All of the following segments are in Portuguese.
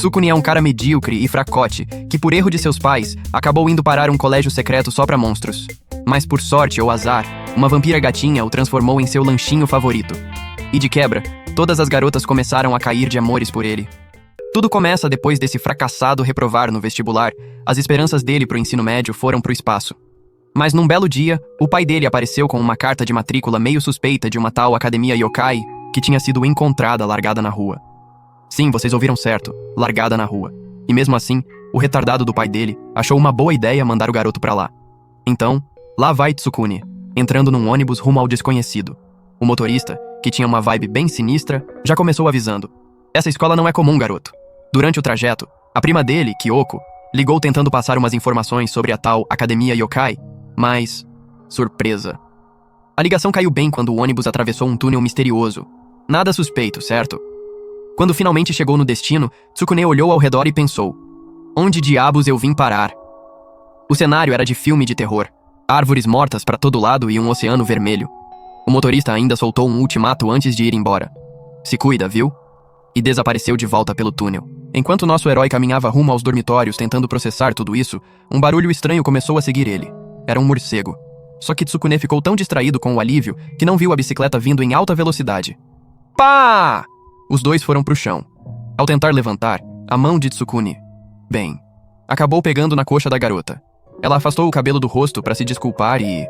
Tsukune é um cara medíocre e fracote, que por erro de seus pais, acabou indo parar um colégio secreto só pra monstros. Mas por sorte ou azar, uma vampira gatinha o transformou em seu lanchinho favorito. E de quebra, todas as garotas começaram a cair de amores por ele. Tudo começa depois desse fracassado reprovar no vestibular. As esperanças dele pro ensino médio foram pro espaço. Mas num belo dia, o pai dele apareceu com uma carta de matrícula meio suspeita de uma tal academia yokai que tinha sido encontrada largada na rua. Sim, vocês ouviram certo, largada na rua. E mesmo assim, o retardado do pai dele achou uma boa ideia mandar o garoto pra lá. Então, lá vai Tsukune, entrando num ônibus rumo ao desconhecido. O motorista, que tinha uma vibe bem sinistra, já começou avisando: "Essa escola não é comum, garoto." Durante o trajeto, a prima dele, Kyoko, ligou tentando passar umas informações sobre a tal academia yokai, mas... surpresa. A ligação caiu bem quando o ônibus atravessou um túnel misterioso. Nada suspeito, certo? Quando finalmente chegou no destino, Tsukune olhou ao redor e pensou: onde diabos eu vim parar? O cenário era de filme de terror. Árvores mortas para todo lado e um oceano vermelho. O motorista ainda soltou um ultimato antes de ir embora: "Se cuida, viu?" E desapareceu de volta pelo túnel. Enquanto nosso herói caminhava rumo aos dormitórios tentando processar tudo isso, um barulho estranho começou a seguir ele. Era um morcego. Só que Tsukune ficou tão distraído com o alívio que não viu a bicicleta vindo em alta velocidade. Pá! Os dois foram pro chão. Ao tentar levantar, a mão de Tsukune, bem, acabou pegando na coxa da garota. Ela afastou o cabelo do rosto pra se desculpar e...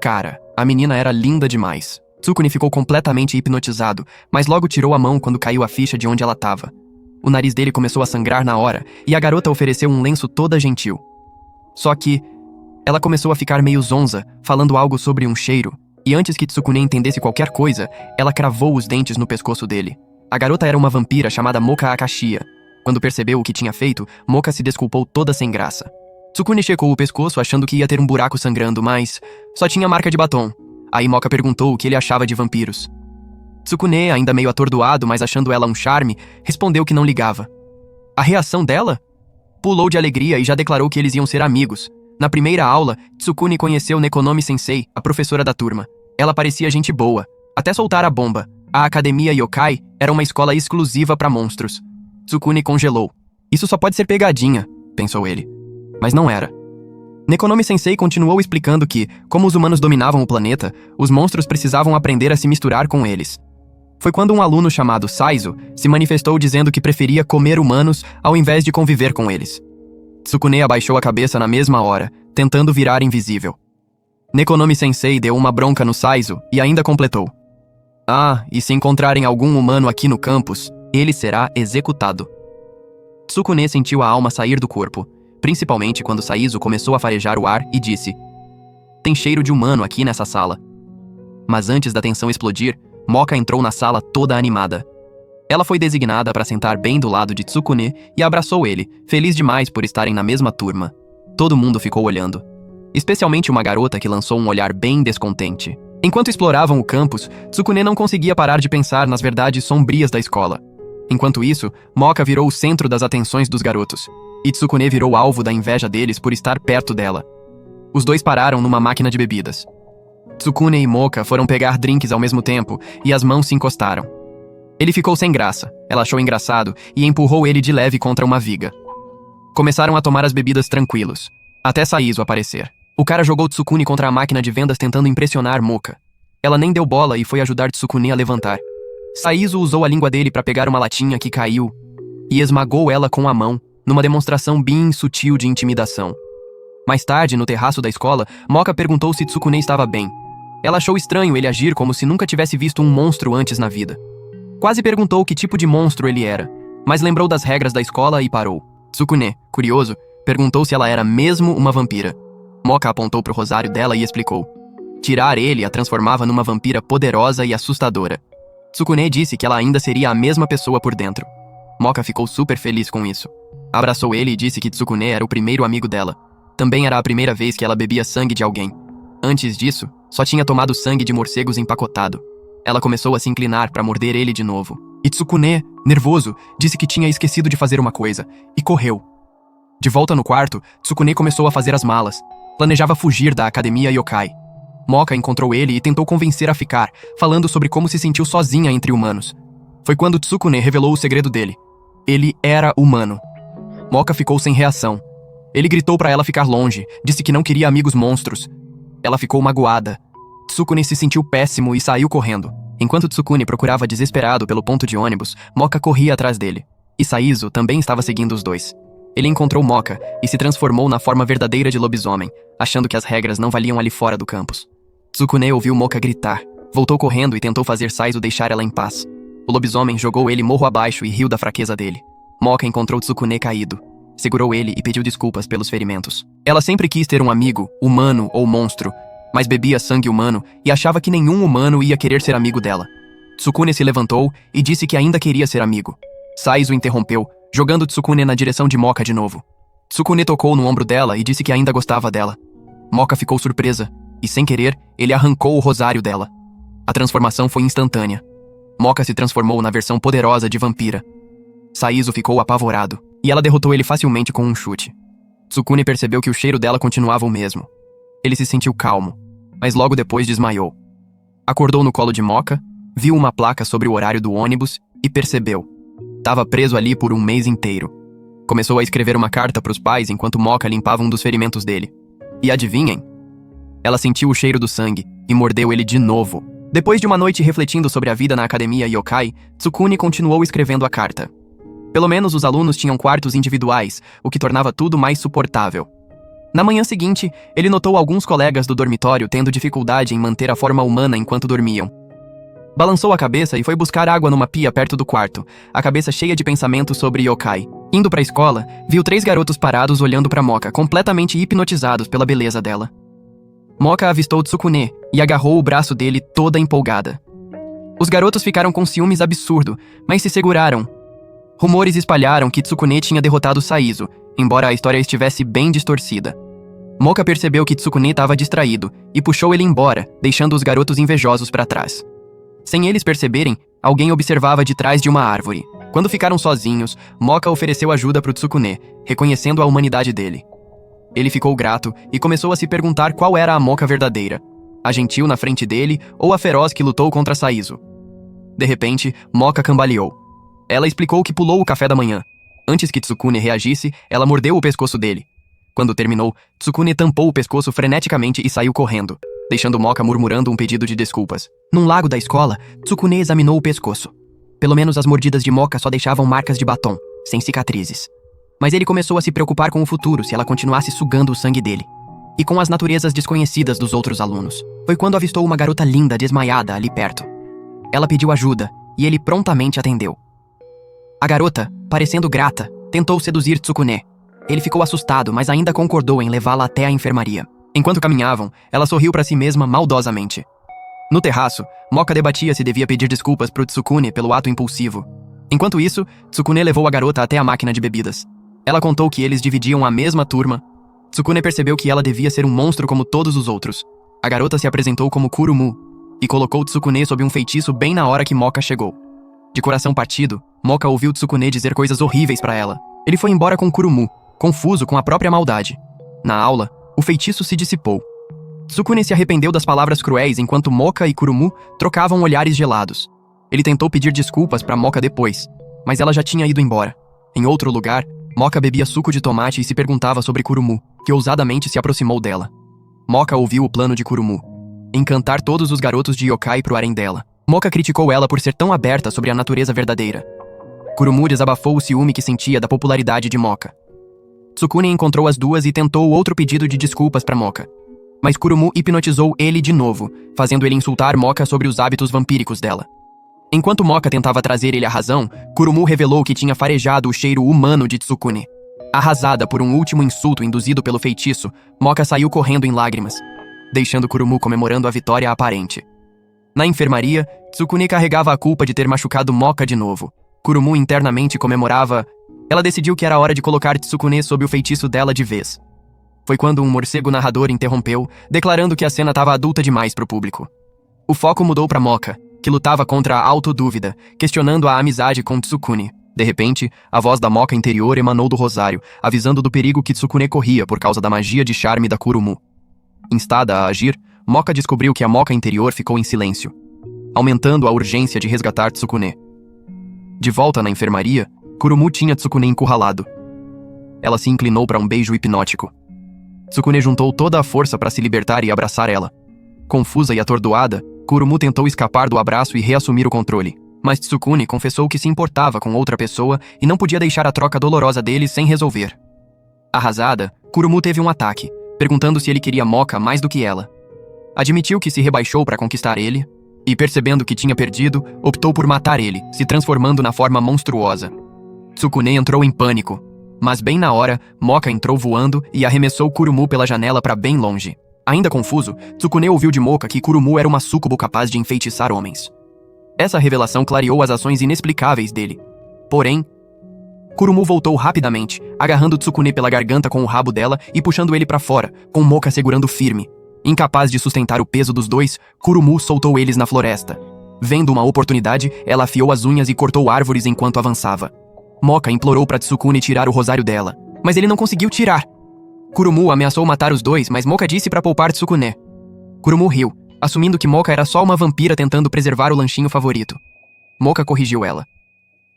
cara, a menina era linda demais. Tsukune ficou completamente hipnotizado, mas logo tirou a mão quando caiu a ficha de onde ela tava. O nariz dele começou a sangrar na hora, e a garota ofereceu um lenço toda gentil. Só que... ela começou a ficar meio zonza, falando algo sobre um cheiro, e antes que Tsukune entendesse qualquer coisa, ela cravou os dentes no pescoço dele. A garota era uma vampira chamada Moka Akashiya. Quando percebeu o que tinha feito, Moka se desculpou toda sem graça. Tsukune checou o pescoço achando que ia ter um buraco sangrando, mas só tinha marca de batom. Aí Moka perguntou o que ele achava de vampiros. Tsukune, ainda meio atordoado, mas achando ela um charme, respondeu que não ligava. A reação dela? Pulou de alegria e já declarou que eles iam ser amigos. Na primeira aula, Tsukune conheceu Nekonomi Sensei, a professora da turma. Ela parecia gente boa, até soltar a bomba. A Academia Yokai era uma escola exclusiva para monstros. Tsukune congelou. Isso só pode ser pegadinha, pensou ele. Mas não era. Nekonomi Sensei continuou explicando que, como os humanos dominavam o planeta, os monstros precisavam aprender a se misturar com eles. Foi quando um aluno chamado Saizo se manifestou dizendo que preferia comer humanos ao invés de conviver com eles. Tsukune abaixou a cabeça na mesma hora, tentando virar invisível. Nekonomi Sensei deu uma bronca no Saizo e ainda completou: "Ah, e se encontrarem algum humano aqui no campus, ele será executado." Tsukune sentiu a alma sair do corpo, principalmente quando Saizo começou a farejar o ar e disse: "Tem cheiro de humano aqui nessa sala." Mas antes da tensão explodir, Moka entrou na sala toda animada. Ela foi designada para sentar bem do lado de Tsukune e abraçou ele, feliz demais por estarem na mesma turma. Todo mundo ficou olhando, especialmente uma garota que lançou um olhar bem descontente. Enquanto exploravam o campus, Tsukune não conseguia parar de pensar nas verdades sombrias da escola. Enquanto isso, Moka virou o centro das atenções dos garotos, e Tsukune virou alvo da inveja deles por estar perto dela. Os dois pararam numa máquina de bebidas. Tsukune e Moka foram pegar drinks ao mesmo tempo, e as mãos se encostaram. Ele ficou sem graça, ela achou engraçado e empurrou ele de leve contra uma viga. Começaram a tomar as bebidas tranquilos, até Saizo aparecer. O cara jogou Tsukune contra a máquina de vendas tentando impressionar Moka. Ela nem deu bola e foi ajudar Tsukune a levantar. Saizo usou a língua dele para pegar uma latinha que caiu e esmagou ela com a mão, numa demonstração bem sutil de intimidação. Mais tarde, no terraço da escola, Moka perguntou se Tsukune estava bem. Ela achou estranho ele agir como se nunca tivesse visto um monstro antes na vida. Quase perguntou que tipo de monstro ele era, mas lembrou das regras da escola e parou. Tsukune, curioso, perguntou se ela era mesmo uma vampira. Moka apontou pro rosário dela e explicou. Tirar ele a transformava numa vampira poderosa e assustadora. Tsukune disse que ela ainda seria a mesma pessoa por dentro. Moka ficou super feliz com isso. Abraçou ele e disse que Tsukune era o primeiro amigo dela. Também era a primeira vez que ela bebia sangue de alguém. Antes disso, só tinha tomado sangue de morcegos empacotado. Ela começou a se inclinar para morder ele de novo. E Tsukune, nervoso, disse que tinha esquecido de fazer uma coisa, e correu. De volta no quarto, Tsukune começou a fazer as malas. Planejava fugir da Academia Yokai. Moka encontrou ele e tentou convencer a ficar, falando sobre como se sentiu sozinha entre humanos. Foi quando Tsukune revelou o segredo dele. Ele era humano. Moka ficou sem reação. Ele gritou pra ela ficar longe, disse que não queria amigos monstros. Ela ficou magoada. Tsukune se sentiu péssimo e saiu correndo. Enquanto Tsukune procurava desesperado pelo ponto de ônibus, Moka corria atrás dele. E Saizo também estava seguindo os dois. Ele encontrou Moka e se transformou na forma verdadeira de lobisomem, achando que as regras não valiam ali fora do campus. Tsukune ouviu Moka gritar, voltou correndo e tentou fazer Saizo deixar ela em paz. O lobisomem jogou ele morro abaixo e riu da fraqueza dele. Moka encontrou Tsukune caído. Segurou ele e pediu desculpas pelos ferimentos. Ela sempre quis ter um amigo, humano ou monstro, mas bebia sangue humano e achava que nenhum humano ia querer ser amigo dela. Tsukune se levantou e disse que ainda queria ser amigo. Saizo interrompeu, jogando Tsukune na direção de Moka de novo. Tsukune tocou no ombro dela e disse que ainda gostava dela. Moka ficou surpresa, e sem querer, ele arrancou o rosário dela. A transformação foi instantânea. Moka se transformou na versão poderosa de vampira. Saizo ficou apavorado, e ela derrotou ele facilmente com um chute. Tsukune percebeu que o cheiro dela continuava o mesmo. Ele se sentiu calmo, mas logo depois desmaiou. Acordou no colo de Moka, viu uma placa sobre o horário do ônibus e percebeu. Estava preso ali por um mês inteiro. Começou a escrever uma carta para os pais enquanto Moka limpava um dos ferimentos dele. E adivinhem? Ela sentiu o cheiro do sangue e mordeu ele de novo. Depois de uma noite refletindo sobre a vida na academia yokai, Tsukune continuou escrevendo a carta. Pelo menos os alunos tinham quartos individuais, o que tornava tudo mais suportável. Na manhã seguinte, ele notou alguns colegas do dormitório tendo dificuldade em manter a forma humana enquanto dormiam. Balançou a cabeça e foi buscar água numa pia perto do quarto, a cabeça cheia de pensamentos sobre yokai. Indo pra escola, viu 3 garotos parados olhando pra Moka, completamente hipnotizados pela beleza dela. Moka avistou Tsukune e agarrou o braço dele toda empolgada. Os garotos ficaram com ciúmes absurdo, mas se seguraram. Rumores espalharam que Tsukune tinha derrotado Saizo, embora a história estivesse bem distorcida. Moka percebeu que Tsukune estava distraído e puxou ele embora, deixando os garotos invejosos para trás. Sem eles perceberem, alguém observava de trás de uma árvore. Quando ficaram sozinhos, Moka ofereceu ajuda para o Tsukune, reconhecendo a humanidade dele. Ele ficou grato e começou a se perguntar qual era a Moka verdadeira, a gentil na frente dele ou a feroz que lutou contra Saizo. De repente, Moka cambaleou. Ela explicou que pulou o café da manhã. Antes que Tsukune reagisse, ela mordeu o pescoço dele. Quando terminou, Tsukune tampou o pescoço freneticamente e saiu correndo, deixando Moka murmurando um pedido de desculpas. Num lago da escola, Tsukune examinou o pescoço. Pelo menos as mordidas de Moka só deixavam marcas de batom, sem cicatrizes. Mas ele começou a se preocupar com o futuro se ela continuasse sugando o sangue dele. E com as naturezas desconhecidas dos outros alunos. Foi quando avistou uma garota linda desmaiada ali perto. Ela pediu ajuda, e ele prontamente atendeu. A garota, parecendo grata, tentou seduzir Tsukune. Ele ficou assustado, mas ainda concordou em levá-la até a enfermaria. Enquanto caminhavam, ela sorriu para si mesma maldosamente. No terraço, Moka debatia se devia pedir desculpas pro Tsukune pelo ato impulsivo. Enquanto isso, Tsukune levou a garota até a máquina de bebidas. Ela contou que eles dividiam a mesma turma. Tsukune percebeu que ela devia ser um monstro como todos os outros. A garota se apresentou como Kurumu e colocou Tsukune sob um feitiço bem na hora que Moka chegou. De coração partido, Moka ouviu Tsukune dizer coisas horríveis pra ela. Ele foi embora com Kurumu, confuso com a própria maldade. Na aula, o feitiço se dissipou. Tsukune se arrependeu das palavras cruéis enquanto Moka e Kurumu trocavam olhares gelados. Ele tentou pedir desculpas pra Moka depois, mas ela já tinha ido embora. Em outro lugar, Moka bebia suco de tomate e se perguntava sobre Kurumu, que ousadamente se aproximou dela. Moka ouviu o plano de Kurumu: encantar todos os garotos de yokai pro harém dela. Moka criticou ela por ser tão aberta sobre a natureza verdadeira. Kurumu desabafou o ciúme que sentia da popularidade de Moka. Tsukune encontrou as duas e tentou outro pedido de desculpas pra Moka. Mas Kurumu hipnotizou ele de novo, fazendo ele insultar Moka sobre os hábitos vampíricos dela. Enquanto Moka tentava trazer ele à razão, Kurumu revelou que tinha farejado o cheiro humano de Tsukune. Arrasada por um último insulto induzido pelo feitiço, Moka saiu correndo em lágrimas, deixando Kurumu comemorando a vitória aparente. Na enfermaria, Tsukune carregava a culpa de ter machucado Moka de novo. Kurumu internamente comemorava. Ela decidiu que era hora de colocar Tsukune sob o feitiço dela de vez. Foi quando um morcego narrador interrompeu, declarando que a cena estava adulta demais pro público. O foco mudou pra Moka, que lutava contra a autodúvida, questionando a amizade com Tsukune. De repente, a voz da Moka interior emanou do rosário, avisando do perigo que Tsukune corria por causa da magia de charme da Kurumu. Instada a agir, Moka descobriu que a Moka interior ficou em silêncio, aumentando a urgência de resgatar Tsukune. De volta na enfermaria, Kurumu tinha Tsukune encurralado. Ela se inclinou para um beijo hipnótico. Tsukune juntou toda a força para se libertar e abraçar ela. Confusa e atordoada, Kurumu tentou escapar do abraço e reassumir o controle. Mas Tsukune confessou que se importava com outra pessoa e não podia deixar a troca dolorosa deles sem resolver. Arrasada, Kurumu teve um ataque, perguntando se ele queria Moka mais do que ela. Admitiu que se rebaixou para conquistar ele, e percebendo que tinha perdido, optou por matar ele, se transformando na forma monstruosa. Tsukune entrou em pânico, mas bem na hora, Moka entrou voando e arremessou Kurumu pela janela para bem longe. Ainda confuso, Tsukune ouviu de Moka que Kurumu era uma súcubo capaz de enfeitiçar homens. Essa revelação clareou as ações inexplicáveis dele. Porém, Kurumu voltou rapidamente, agarrando Tsukune pela garganta com o rabo dela e puxando ele para fora, com Moka segurando firme. Incapaz de sustentar o peso dos dois, Kurumu soltou eles na floresta. Vendo uma oportunidade, ela afiou as unhas e cortou árvores enquanto avançava. Moka implorou para Tsukune tirar o rosário dela, mas ele não conseguiu tirar. Kurumu ameaçou matar os dois, mas Moka disse para poupar Tsukune. Kurumu riu, assumindo que Moka era só uma vampira tentando preservar o lanchinho favorito. Moka corrigiu ela.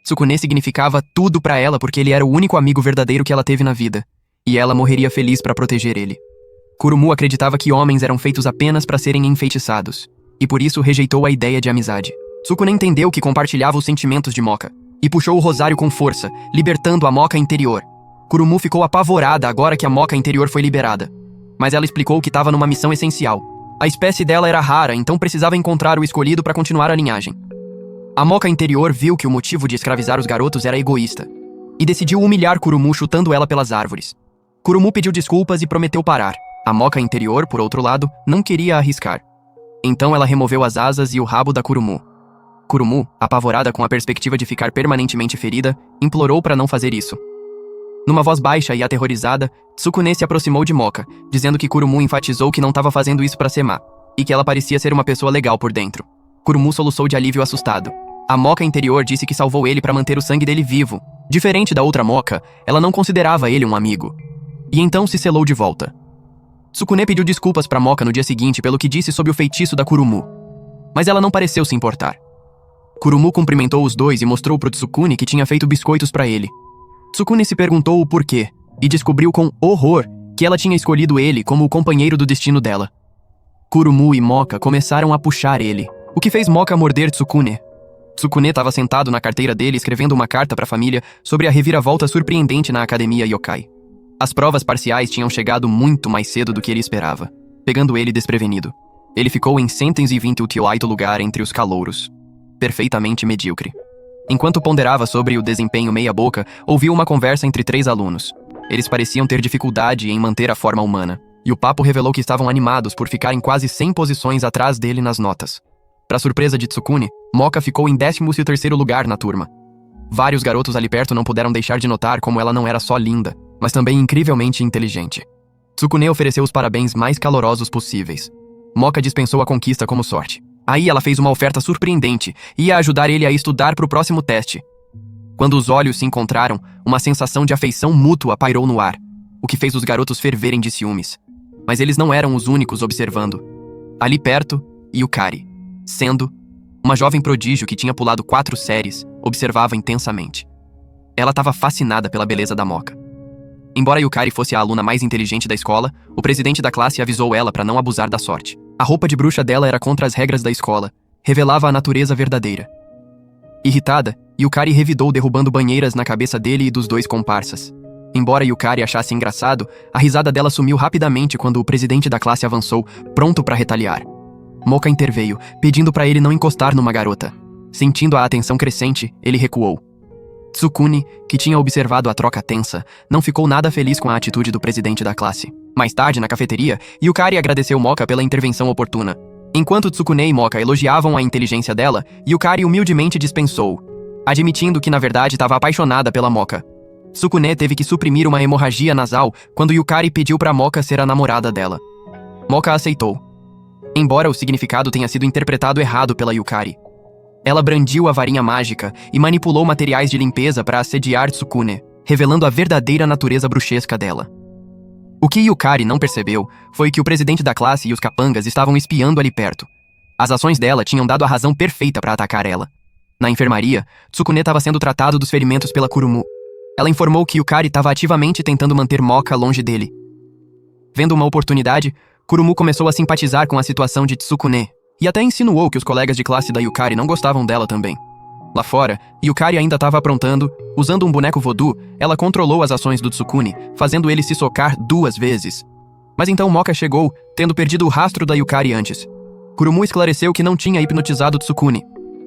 Tsukune significava tudo para ela porque ele era o único amigo verdadeiro que ela teve na vida, e ela morreria feliz para proteger ele. Kurumu acreditava que homens eram feitos apenas para serem enfeitiçados, e por isso rejeitou a ideia de amizade. Tsukune entendeu que compartilhava os sentimentos de Moka, e puxou o rosário com força, libertando a Moka interior. Kurumu ficou apavorada agora que a Moka interior foi liberada, mas ela explicou que estava numa missão essencial. A espécie dela era rara, então precisava encontrar o escolhido para continuar a linhagem. A Moka interior viu que o motivo de escravizar os garotos era egoísta, e decidiu humilhar Kurumu chutando ela pelas árvores. Kurumu pediu desculpas e prometeu parar. A Moka interior, por outro lado, não queria arriscar. Então ela removeu as asas e o rabo da Kurumu. Kurumu, apavorada com a perspectiva de ficar permanentemente ferida, implorou para não fazer isso. Numa voz baixa e aterrorizada, Tsukune se aproximou de Moka, dizendo que Kurumu enfatizou que não estava fazendo isso para ser má, e que ela parecia ser uma pessoa legal por dentro. Kurumu soluçou de alívio assustado. A Moka interior disse que salvou ele para manter o sangue dele vivo. Diferente da outra Moka, ela não considerava ele um amigo. E então se selou de volta. Tsukune pediu desculpas para Moka no dia seguinte pelo que disse sobre o feitiço da Kurumu, mas ela não pareceu se importar. Kurumu cumprimentou os dois e mostrou pro Tsukune que tinha feito biscoitos para ele. Tsukune se perguntou o porquê, e descobriu com horror que ela tinha escolhido ele como o companheiro do destino dela. Kurumu e Moka começaram a puxar ele, o que fez Moka morder Tsukune. Tsukune estava sentado na carteira dele escrevendo uma carta para a família sobre a reviravolta surpreendente na academia yokai. As provas parciais tinham chegado muito mais cedo do que ele esperava, pegando ele desprevenido. Ele ficou em 128º lugar entre os calouros, perfeitamente medíocre. Enquanto ponderava sobre o desempenho meia-boca, ouviu uma conversa entre 3 alunos. Eles pareciam ter dificuldade em manter a forma humana, e o papo revelou que estavam animados por ficarem quase 100 posições atrás dele nas notas. Para surpresa de Tsukune, Moka ficou em 13º lugar na turma. Vários garotos ali perto não puderam deixar de notar como ela não era só linda, mas também incrivelmente inteligente. Tsukune ofereceu os parabéns mais calorosos possíveis. Moka dispensou a conquista como sorte. Aí ela fez uma oferta surpreendente e ia ajudar ele a estudar para o próximo teste. Quando os olhos se encontraram, uma sensação de afeição mútua pairou no ar, o que fez os garotos ferverem de ciúmes. Mas eles não eram os únicos observando. Ali perto, Yukari, sendo uma jovem prodígio que tinha pulado 4 séries, observava intensamente. Ela estava fascinada pela beleza da Moka. Embora Yukari fosse a aluna mais inteligente da escola, o presidente da classe avisou ela para não abusar da sorte. A roupa de bruxa dela era contra as regras da escola, revelava a natureza verdadeira. Irritada, Yukari revidou derrubando banheiras na cabeça dele e dos 2 comparsas. Embora Yukari achasse engraçado, a risada dela sumiu rapidamente quando o presidente da classe avançou, pronto para retaliar. Moka interveio, pedindo para ele não encostar numa garota. Sentindo a atenção crescente, ele recuou. Tsukune, que tinha observado a troca tensa, não ficou nada feliz com a atitude do presidente da classe. Mais tarde, na cafeteria, Yukari agradeceu Moka pela intervenção oportuna. Enquanto Tsukune e Moka elogiavam a inteligência dela, Yukari humildemente dispensou, admitindo que na verdade estava apaixonada pela Moka. Tsukune teve que suprimir uma hemorragia nasal quando Yukari pediu para Moka ser a namorada dela. Moka aceitou, embora o significado tenha sido interpretado errado pela Yukari. Ela brandiu a varinha mágica e manipulou materiais de limpeza para assediar Tsukune, revelando a verdadeira natureza bruxesca dela. O que Yukari não percebeu foi que o presidente da classe e os capangas estavam espiando ali perto. As ações dela tinham dado a razão perfeita para atacar ela. Na enfermaria, Tsukune estava sendo tratado dos ferimentos pela Kurumu. Ela informou que Yukari estava ativamente tentando manter Moka longe dele. Vendo uma oportunidade, Kurumu começou a simpatizar com a situação de Tsukune, e até insinuou que os colegas de classe da Yukari não gostavam dela também. Lá fora, Yukari ainda estava aprontando. Usando um boneco voodoo, ela controlou as ações do Tsukune, fazendo ele se socar 2 vezes. Mas então Moka chegou, tendo perdido o rastro da Yukari antes. Kurumu esclareceu que não tinha hipnotizado Tsukune.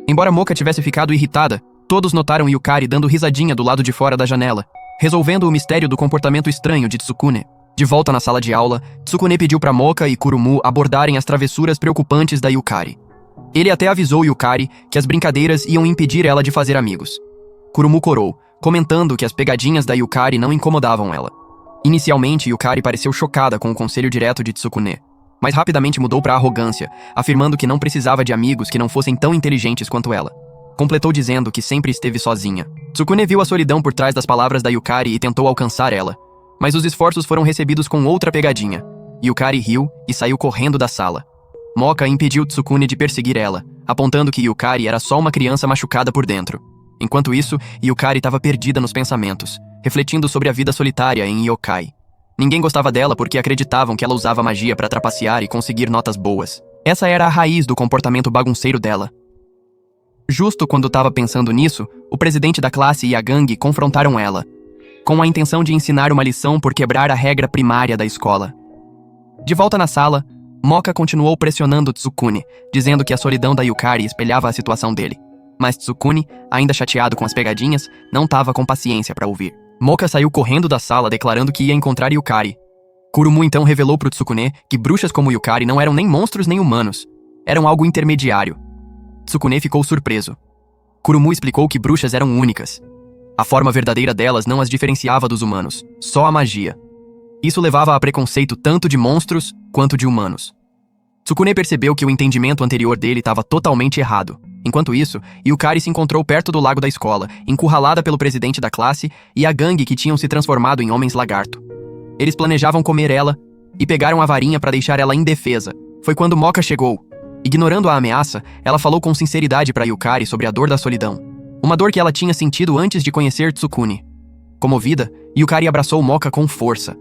Embora Moka tivesse ficado irritada, todos notaram Yukari dando risadinha do lado de fora da janela, resolvendo o mistério do comportamento estranho de Tsukune. De volta na sala de aula, Tsukune pediu para Moka e Kurumu abordarem as travessuras preocupantes da Yukari. Ele até avisou Yukari que as brincadeiras iam impedir ela de fazer amigos. Kurumu corou, comentando que as pegadinhas da Yukari não incomodavam ela. Inicialmente, Yukari pareceu chocada com o conselho direto de Tsukune, mas rapidamente mudou para arrogância, afirmando que não precisava de amigos que não fossem tão inteligentes quanto ela. Completou dizendo que sempre esteve sozinha. Tsukune viu a solidão por trás das palavras da Yukari e tentou alcançar ela, mas os esforços foram recebidos com outra pegadinha. Yukari riu e saiu correndo da sala. Moka impediu Tsukune de perseguir ela, apontando que Yukari era só uma criança machucada por dentro. Enquanto isso, Yukari estava perdida nos pensamentos, refletindo sobre a vida solitária em yokai. Ninguém gostava dela porque acreditavam que ela usava magia para trapacear e conseguir notas boas. Essa era a raiz do comportamento bagunceiro dela. Justo quando estava pensando nisso, o presidente da classe e a gangue confrontaram ela, com a intenção de ensinar uma lição por quebrar a regra primária da escola. De volta na sala, Moka continuou pressionando Tsukune, dizendo que a solidão da Yukari espelhava a situação dele. Mas Tsukune, ainda chateado com as pegadinhas, não estava com paciência para ouvir. Moka saiu correndo da sala declarando que ia encontrar Yukari. Kurumu então revelou pro Tsukune que bruxas como Yukari não eram nem monstros nem humanos. Eram algo intermediário. Tsukune ficou surpreso. Kurumu explicou que bruxas eram únicas. A forma verdadeira delas não as diferenciava dos humanos, só a magia. Isso levava a preconceito tanto de monstros quanto de humanos. Tsukune percebeu que o entendimento anterior dele estava totalmente errado. Enquanto isso, Yukari se encontrou perto do lago da escola, encurralada pelo presidente da classe e a gangue que tinham se transformado em homens lagarto. Eles planejavam comer ela e pegaram a varinha para deixar ela indefesa. Foi quando Moka chegou. Ignorando a ameaça, ela falou com sinceridade para Yukari sobre a dor da solidão. Uma dor que ela tinha sentido antes de conhecer Tsukune. Comovida, Yukari abraçou Moka com força.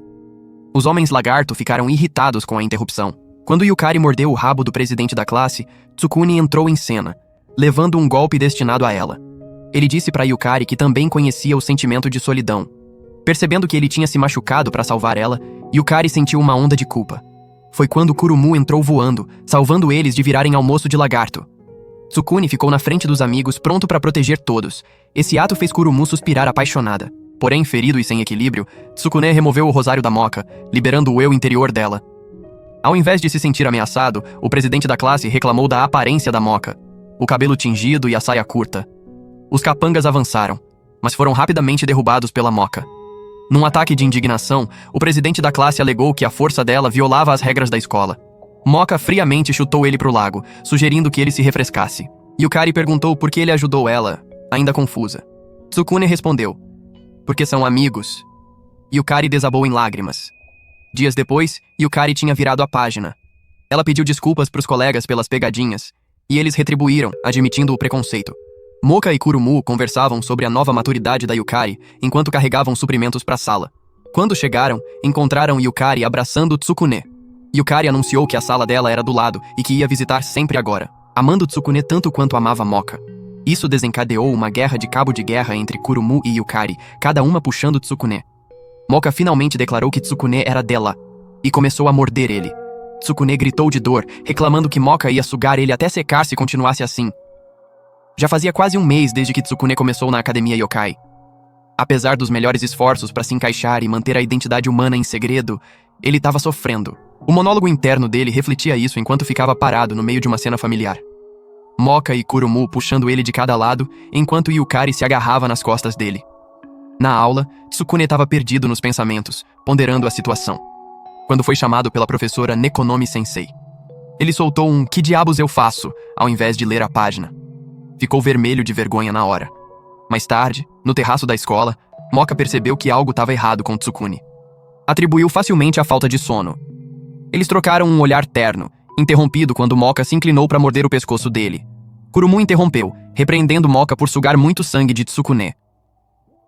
Os homens lagarto ficaram irritados com a interrupção. Quando Yukari mordeu o rabo do presidente da classe, Tsukune entrou em cena, levando um golpe destinado a ela. Ele disse para Yukari que também conhecia o sentimento de solidão. Percebendo que ele tinha se machucado para salvar ela, Yukari sentiu uma onda de culpa. Foi quando Kurumu entrou voando, salvando eles de virarem almoço de lagarto. Tsukune ficou na frente dos amigos, pronto para proteger todos. Esse ato fez Kurumu suspirar apaixonada. Porém, ferido e sem equilíbrio, Tsukune removeu o rosário da Moka, liberando o eu interior dela. Ao invés de se sentir ameaçado, o presidente da classe reclamou da aparência da Moka. O cabelo tingido e a saia curta. Os capangas avançaram, mas foram rapidamente derrubados pela Moka. Num ataque de indignação, o presidente da classe alegou que a força dela violava as regras da escola. Moka friamente chutou ele pro lago, sugerindo que ele se refrescasse. Yukari perguntou por que ele ajudou ela, ainda confusa. Tsukune respondeu: porque são amigos. Yukari desabou em lágrimas. Dias depois, Yukari tinha virado a página. Ela pediu desculpas pros colegas pelas pegadinhas, e eles retribuíram, admitindo o preconceito. Moka e Kurumu conversavam sobre a nova maturidade da Yukari enquanto carregavam suprimentos para a sala. Quando chegaram, encontraram Yukari abraçando Tsukune. Yukari anunciou que a sala dela era do lado e que ia visitar sempre agora, amando Tsukune tanto quanto amava Moka. Isso desencadeou uma guerra de cabo de guerra entre Kurumu e Yukari, cada uma puxando Tsukune. Moka finalmente declarou que Tsukune era dela, e começou a morder ele. Tsukune gritou de dor, reclamando que Moka ia sugar ele até secar se continuasse assim. Já fazia quase um mês desde que Tsukune começou na academia yokai. Apesar dos melhores esforços para se encaixar e manter a identidade humana em segredo, ele estava sofrendo. O monólogo interno dele refletia isso enquanto ficava parado no meio de uma cena familiar. Moka e Kurumu puxando ele de cada lado, enquanto Yukari se agarrava nas costas dele. Na aula, Tsukune estava perdido nos pensamentos, ponderando a situação. Quando foi chamado pela professora Nekonomi-sensei, ele soltou um "que diabos eu faço?" ao invés de ler a página. Ficou vermelho de vergonha na hora. Mais tarde, no terraço da escola, Moka percebeu que algo estava errado com Tsukune. Atribuiu facilmente a falta de sono. Eles trocaram um olhar terno, interrompido quando Moka se inclinou para morder o pescoço dele. Kurumu interrompeu, repreendendo Moka por sugar muito sangue de Tsukune.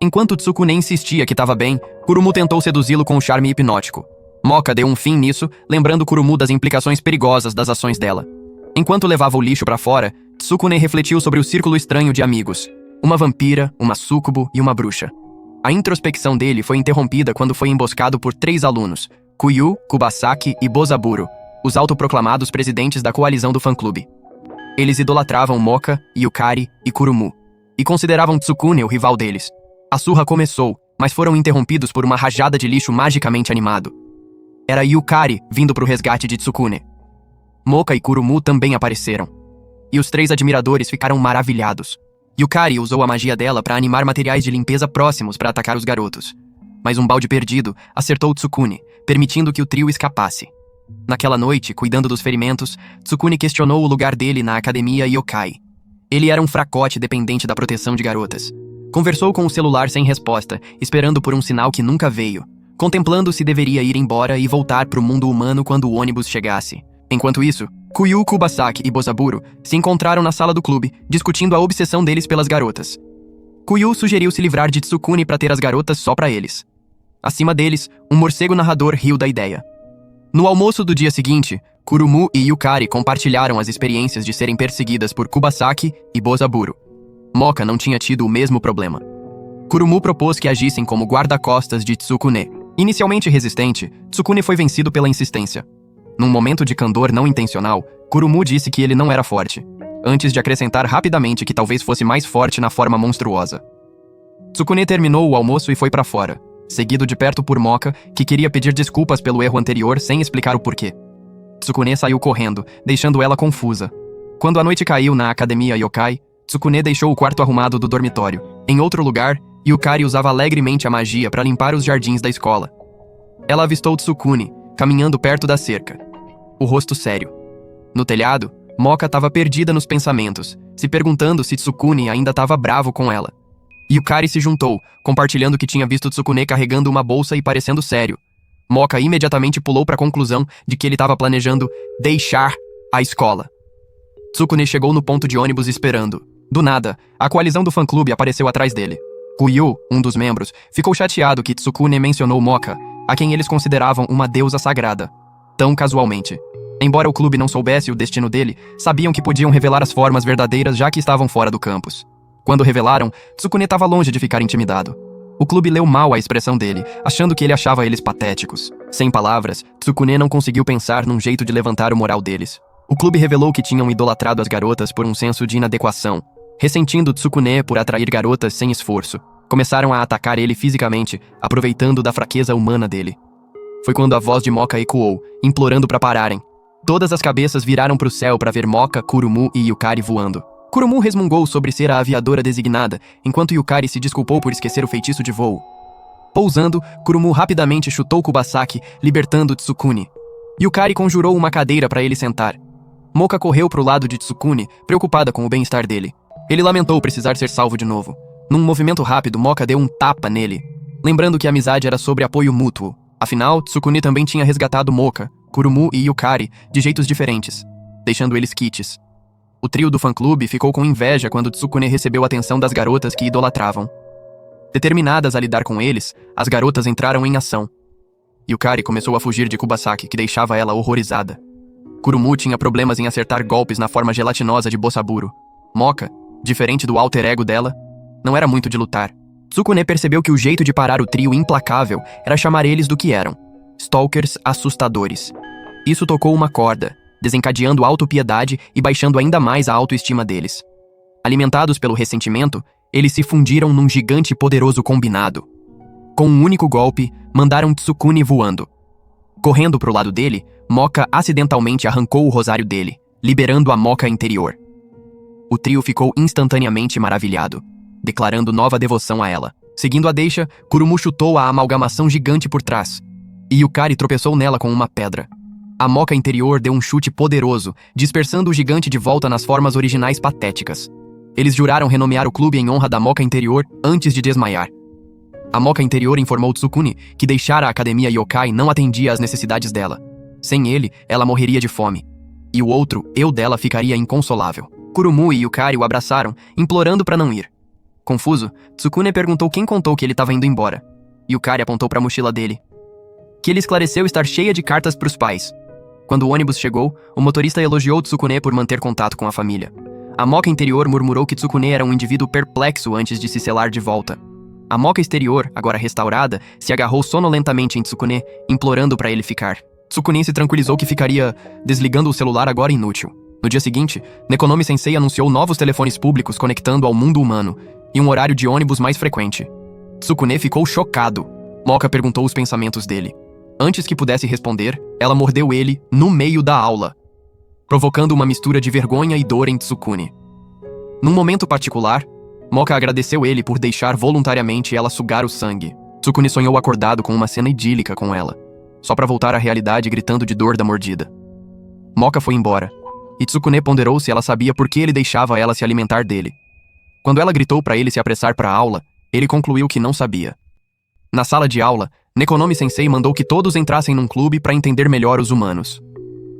Enquanto Tsukune insistia que estava bem, Kurumu tentou seduzi-lo com um charme hipnótico. Moka deu um fim nisso, lembrando Kurumu das implicações perigosas das ações dela. Enquanto levava o lixo pra fora, Tsukune refletiu sobre o círculo estranho de amigos. Uma vampira, uma súcubo e uma bruxa. A introspecção dele foi interrompida quando foi emboscado por 3 alunos, Kuyu, Kubasaki e Bozaburo, os autoproclamados presidentes da coalizão do fã-clube. Eles idolatravam Moka, Yukari e Kurumu, e consideravam Tsukune o rival deles. A surra começou, mas foram interrompidos por uma rajada de lixo magicamente animado. Era Yukari vindo pro resgate de Tsukune. Moka e Kurumu também apareceram. E os 3 admiradores ficaram maravilhados. Yukari usou a magia dela para animar materiais de limpeza próximos para atacar os garotos. Mas um balde perdido acertou Tsukune, permitindo que o trio escapasse. Naquela noite, cuidando dos ferimentos, Tsukune questionou o lugar dele na academia Yokai. Ele era um fracote dependente da proteção de garotas. Conversou com o celular sem resposta, esperando por um sinal que nunca veio, contemplando se deveria ir embora e voltar pro mundo humano quando o ônibus chegasse. Enquanto isso, Kuyu, Kubasaki e Bozaburo se encontraram na sala do clube, discutindo a obsessão deles pelas garotas. Kuyu sugeriu se livrar de Tsukune para ter as garotas só pra eles. Acima deles, um morcego narrador riu da ideia. No almoço do dia seguinte, Kurumu e Yukari compartilharam as experiências de serem perseguidas por Kubasaki e Bozaburo. Moka não tinha tido o mesmo problema. Kurumu propôs que agissem como guarda-costas de Tsukune. Inicialmente resistente, Tsukune foi vencido pela insistência. Num momento de candor não intencional, Kurumu disse que ele não era forte, antes de acrescentar rapidamente que talvez fosse mais forte na forma monstruosa. Tsukune terminou o almoço e foi pra fora, seguido de perto por Moka, que queria pedir desculpas pelo erro anterior sem explicar o porquê. Tsukune saiu correndo, deixando ela confusa. Quando a noite caiu na academia Yokai, Tsukune deixou o quarto arrumado do dormitório. Em outro lugar, Yukari usava alegremente a magia para limpar os jardins da escola. Ela avistou Tsukune, caminhando perto da cerca, o rosto sério. No telhado, Moka estava perdida nos pensamentos, se perguntando se Tsukune ainda estava bravo com ela. Yukari se juntou, compartilhando que tinha visto Tsukune carregando uma bolsa e parecendo sério. Moka imediatamente pulou para a conclusão de que ele estava planejando deixar a escola. Tsukune chegou no ponto de ônibus esperando. Do nada, a coalizão do fã-clube apareceu atrás dele. Kuyu, um dos membros, ficou chateado que Tsukune mencionou Moka, a quem eles consideravam uma deusa sagrada, tão casualmente. Embora o clube não soubesse o destino dele, sabiam que podiam revelar as formas verdadeiras já que estavam fora do campus. Quando revelaram, Tsukune estava longe de ficar intimidado. O clube leu mal a expressão dele, achando que ele achava eles patéticos. Sem palavras, Tsukune não conseguiu pensar num jeito de levantar o moral deles. O clube revelou que tinham idolatrado as garotas por um senso de inadequação. Ressentindo Tsukune por atrair garotas sem esforço, começaram a atacar ele fisicamente, aproveitando da fraqueza humana dele. Foi quando a voz de Moka ecoou, implorando para pararem. Todas as cabeças viraram para o céu para ver Moka, Kurumu e Yukari voando. Kurumu resmungou sobre ser a aviadora designada, enquanto Yukari se desculpou por esquecer o feitiço de voo. Pousando, Kurumu rapidamente chutou Kubasaki, libertando Tsukune. Yukari conjurou uma cadeira para ele sentar. Moka correu para o lado de Tsukune, preocupada com o bem-estar dele. Ele lamentou precisar ser salvo de novo. Num movimento rápido, Moka deu um tapa nele, lembrando que a amizade era sobre apoio mútuo. Afinal, Tsukune também tinha resgatado Moka, Kurumu e Yukari de jeitos diferentes, deixando eles quites. O trio do fã-clube ficou com inveja quando Tsukune recebeu a atenção das garotas que idolatravam. Determinadas a lidar com eles, as garotas entraram em ação. Yukari começou a fugir de Kubasaki, que deixava ela horrorizada. Kurumu tinha problemas em acertar golpes na forma gelatinosa de Bozaburo. Moka, diferente do alter ego dela, não era muito de lutar. Tsukune percebeu que o jeito de parar o trio implacável era chamar eles do que eram: stalkers assustadores. Isso tocou uma corda, desencadeando autopiedade e baixando ainda mais a autoestima deles. Alimentados pelo ressentimento, eles se fundiram num gigante poderoso combinado. Com um único golpe, mandaram Tsukune voando. Correndo pro lado dele, Moka acidentalmente arrancou o rosário dele, liberando a Moka interior. O trio ficou instantaneamente maravilhado, declarando nova devoção a ela. Seguindo a deixa, Kurumu chutou a amalgamação gigante por trás, e Yukari tropeçou nela com uma pedra. A Moka interior deu um chute poderoso, dispersando o gigante de volta nas formas originais patéticas. Eles juraram renomear o clube em honra da Moka interior antes de desmaiar. A Moka interior informou Tsukune que deixar a academia Yokai não atendia às necessidades dela. Sem ele, ela morreria de fome. E o outro, eu dela, ficaria inconsolável. Kurumu e Yukari o abraçaram, implorando para não ir. Confuso, Tsukune perguntou quem contou que ele estava indo embora. Yukari apontou para a mochila dele, que ele esclareceu estar cheia de cartas para os pais. Quando o ônibus chegou, o motorista elogiou Tsukune por manter contato com a família. A Moka interior murmurou que Tsukune era um indivíduo perplexo antes de se selar de volta. A Moka exterior, agora restaurada, se agarrou sonolentamente em Tsukune, implorando para ele ficar. Tsukune se tranquilizou que ficaria desligando o celular agora inútil. No dia seguinte, Nekonomi-sensei anunciou novos telefones públicos conectando ao mundo humano e um horário de ônibus mais frequente. Tsukune ficou chocado. Moka perguntou os pensamentos dele. Antes que pudesse responder, ela mordeu ele no meio da aula, provocando uma mistura de vergonha e dor em Tsukune. Num momento particular, Moka agradeceu ele por deixar voluntariamente ela sugar o sangue. Tsukune sonhou acordado com uma cena idílica com ela, só para voltar à realidade gritando de dor da mordida. Moka foi embora, e Tsukune ponderou se ela sabia por que ele deixava ela se alimentar dele. Quando ela gritou para ele se apressar para a aula, ele concluiu que não sabia. Na sala de aula, Nekonomi-sensei mandou que todos entrassem num clube para entender melhor os humanos.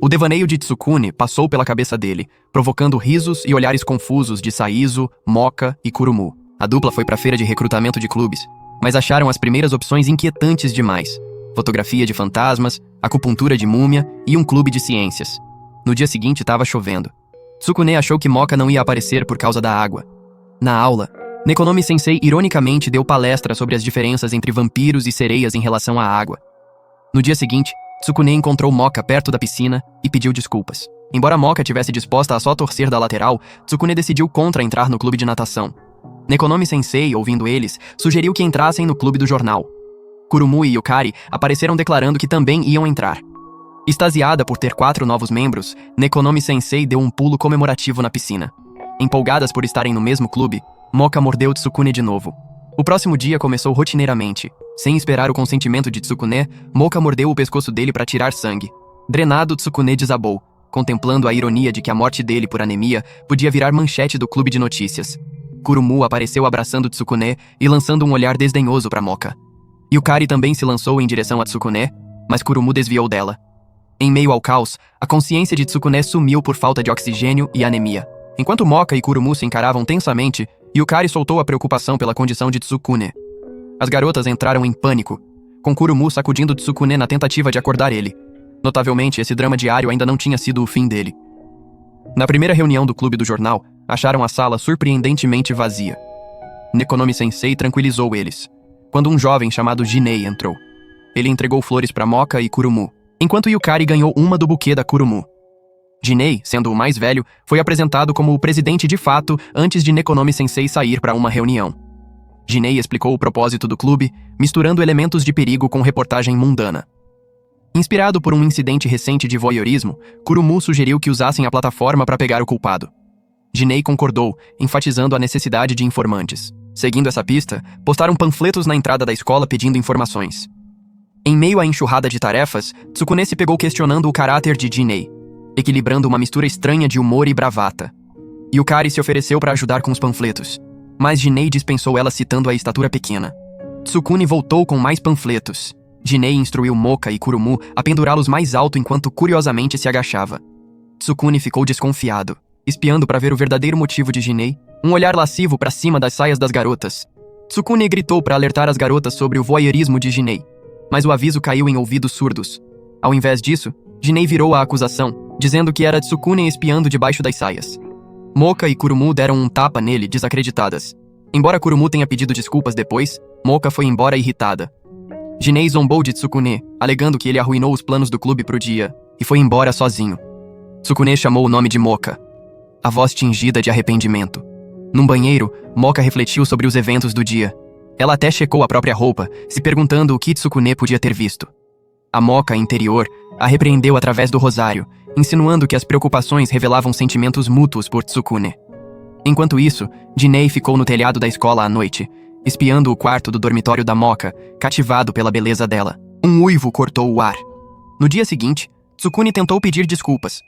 O devaneio de Tsukune passou pela cabeça dele, provocando risos e olhares confusos de Saizo, Moka e Kurumu. A dupla foi para a feira de recrutamento de clubes, mas acharam as primeiras opções inquietantes demais. Fotografia de fantasmas, acupuntura de múmia e um clube de ciências. No dia seguinte estava chovendo. Tsukune achou que Moka não ia aparecer por causa da água. Na aula, Nekonomi-sensei ironicamente deu palestra sobre as diferenças entre vampiros e sereias em relação à água. No dia seguinte, Tsukune encontrou Moka perto da piscina e pediu desculpas. Embora Moka tivesse disposta a só torcer da lateral, Tsukune decidiu contra entrar no clube de natação. Nekonomi-sensei, ouvindo eles, sugeriu que entrassem no clube do jornal. Kurumu e Yukari apareceram declarando que também iam entrar. Extasiada por ter 4 novos membros, Nekonomi-sensei deu um pulo comemorativo na piscina. Empolgadas por estarem no mesmo clube, Moka mordeu Tsukune de novo. O próximo dia começou rotineiramente. Sem esperar o consentimento de Tsukune, Moka mordeu o pescoço dele para tirar sangue. Drenado, Tsukune desabou, contemplando a ironia de que a morte dele por anemia podia virar manchete do clube de notícias. Kurumu apareceu abraçando Tsukune e lançando um olhar desdenhoso para Moka. Yukari também se lançou em direção a Tsukune, mas Kurumu desviou dela. Em meio ao caos, a consciência de Tsukune sumiu por falta de oxigênio e anemia. Enquanto Moka e Kurumu se encaravam tensamente, Yukari soltou a preocupação pela condição de Tsukune. As garotas entraram em pânico, com Kurumu sacudindo Tsukune na tentativa de acordar ele. Notavelmente, esse drama diário ainda não tinha sido o fim dele. Na primeira reunião do clube do jornal, acharam a sala surpreendentemente vazia. Nekonomi-sensei tranquilizou eles, quando um jovem chamado Jinei entrou. Ele entregou flores para Moka e Kurumu, enquanto Yukari ganhou uma do buquê da Kurumu. Jinei, sendo o mais velho, foi apresentado como o presidente de fato antes de Nekonomi-sensei sair para uma reunião. Jinei explicou o propósito do clube, misturando elementos de perigo com reportagem mundana. Inspirado por um incidente recente de voyeurismo, Kurumu sugeriu que usassem a plataforma para pegar o culpado. Jinei concordou, enfatizando a necessidade de informantes. Seguindo essa pista, postaram panfletos na entrada da escola pedindo informações. Em meio à enxurrada de tarefas, Tsukune se pegou questionando o caráter de Jinei, equilibrando uma mistura estranha de humor e bravata. Yukari se ofereceu para ajudar com os panfletos, mas Jinei dispensou ela citando a estatura pequena. Tsukune voltou com mais panfletos. Jinei instruiu Moka e Kurumu a pendurá-los mais alto enquanto curiosamente se agachava. Tsukune ficou desconfiado, espiando para ver o verdadeiro motivo de Jinei, um olhar lascivo para cima das saias das garotas. Tsukune gritou para alertar as garotas sobre o voyeurismo de Jinei, mas o aviso caiu em ouvidos surdos. Ao invés disso, Jinei virou a acusação, dizendo que era Tsukune espiando debaixo das saias. Moka e Kurumu deram um tapa nele, desacreditadas. Embora Kurumu tenha pedido desculpas depois, Moka foi embora irritada. Jinei zombou de Tsukune, alegando que ele arruinou os planos do clube pro dia, e foi embora sozinho. Tsukune chamou o nome de Moka, a voz tingida de arrependimento. Num banheiro, Moka refletiu sobre os eventos do dia. Ela até checou a própria roupa, se perguntando o que Tsukune podia ter visto. A Moka interior a repreendeu através do rosário, insinuando que as preocupações revelavam sentimentos mútuos por Tsukune. Enquanto isso, Jinei ficou no telhado da escola à noite, espiando o quarto do dormitório da Moka, cativado pela beleza dela. Um uivo cortou o ar. No dia seguinte, Tsukune tentou pedir desculpas,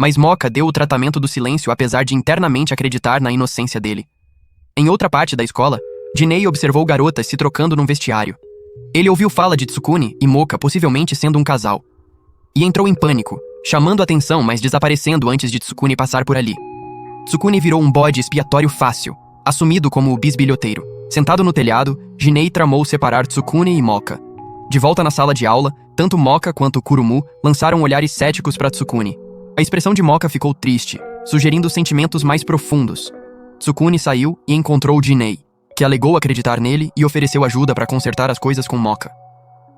mas Moka deu o tratamento do silêncio apesar de internamente acreditar na inocência dele. Em outra parte da escola, Jinei observou garotas se trocando num vestiário. Ele ouviu fala de Tsukune e Moka possivelmente sendo um casal, e entrou em pânico, chamando atenção mas desaparecendo antes de Tsukune passar por ali. Tsukune virou um bode expiatório fácil, assumido como o bisbilhoteiro. Sentado no telhado, Jinei tramou separar Tsukune e Moka. De volta na sala de aula, tanto Moka quanto Kurumu lançaram olhares céticos para Tsukune. A expressão de Moka ficou triste, sugerindo sentimentos mais profundos. Tsukune saiu e encontrou Jinei, que alegou acreditar nele e ofereceu ajuda para consertar as coisas com Moka.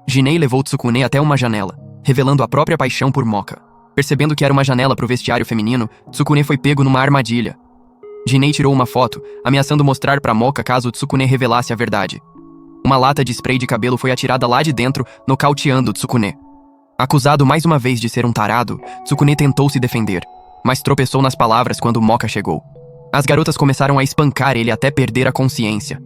Jinei levou Tsukune até uma janela, revelando a própria paixão por Moka. Percebendo que era uma janela para o vestiário feminino, Tsukune foi pego numa armadilha. Jinei tirou uma foto, ameaçando mostrar para Moka caso Tsukune revelasse a verdade. Uma lata de spray de cabelo foi atirada lá de dentro, nocauteando Tsukune. Acusado mais uma vez de ser um tarado, Tsukune tentou se defender, mas tropeçou nas palavras quando Moka chegou. As garotas começaram a espancar ele até perder a consciência.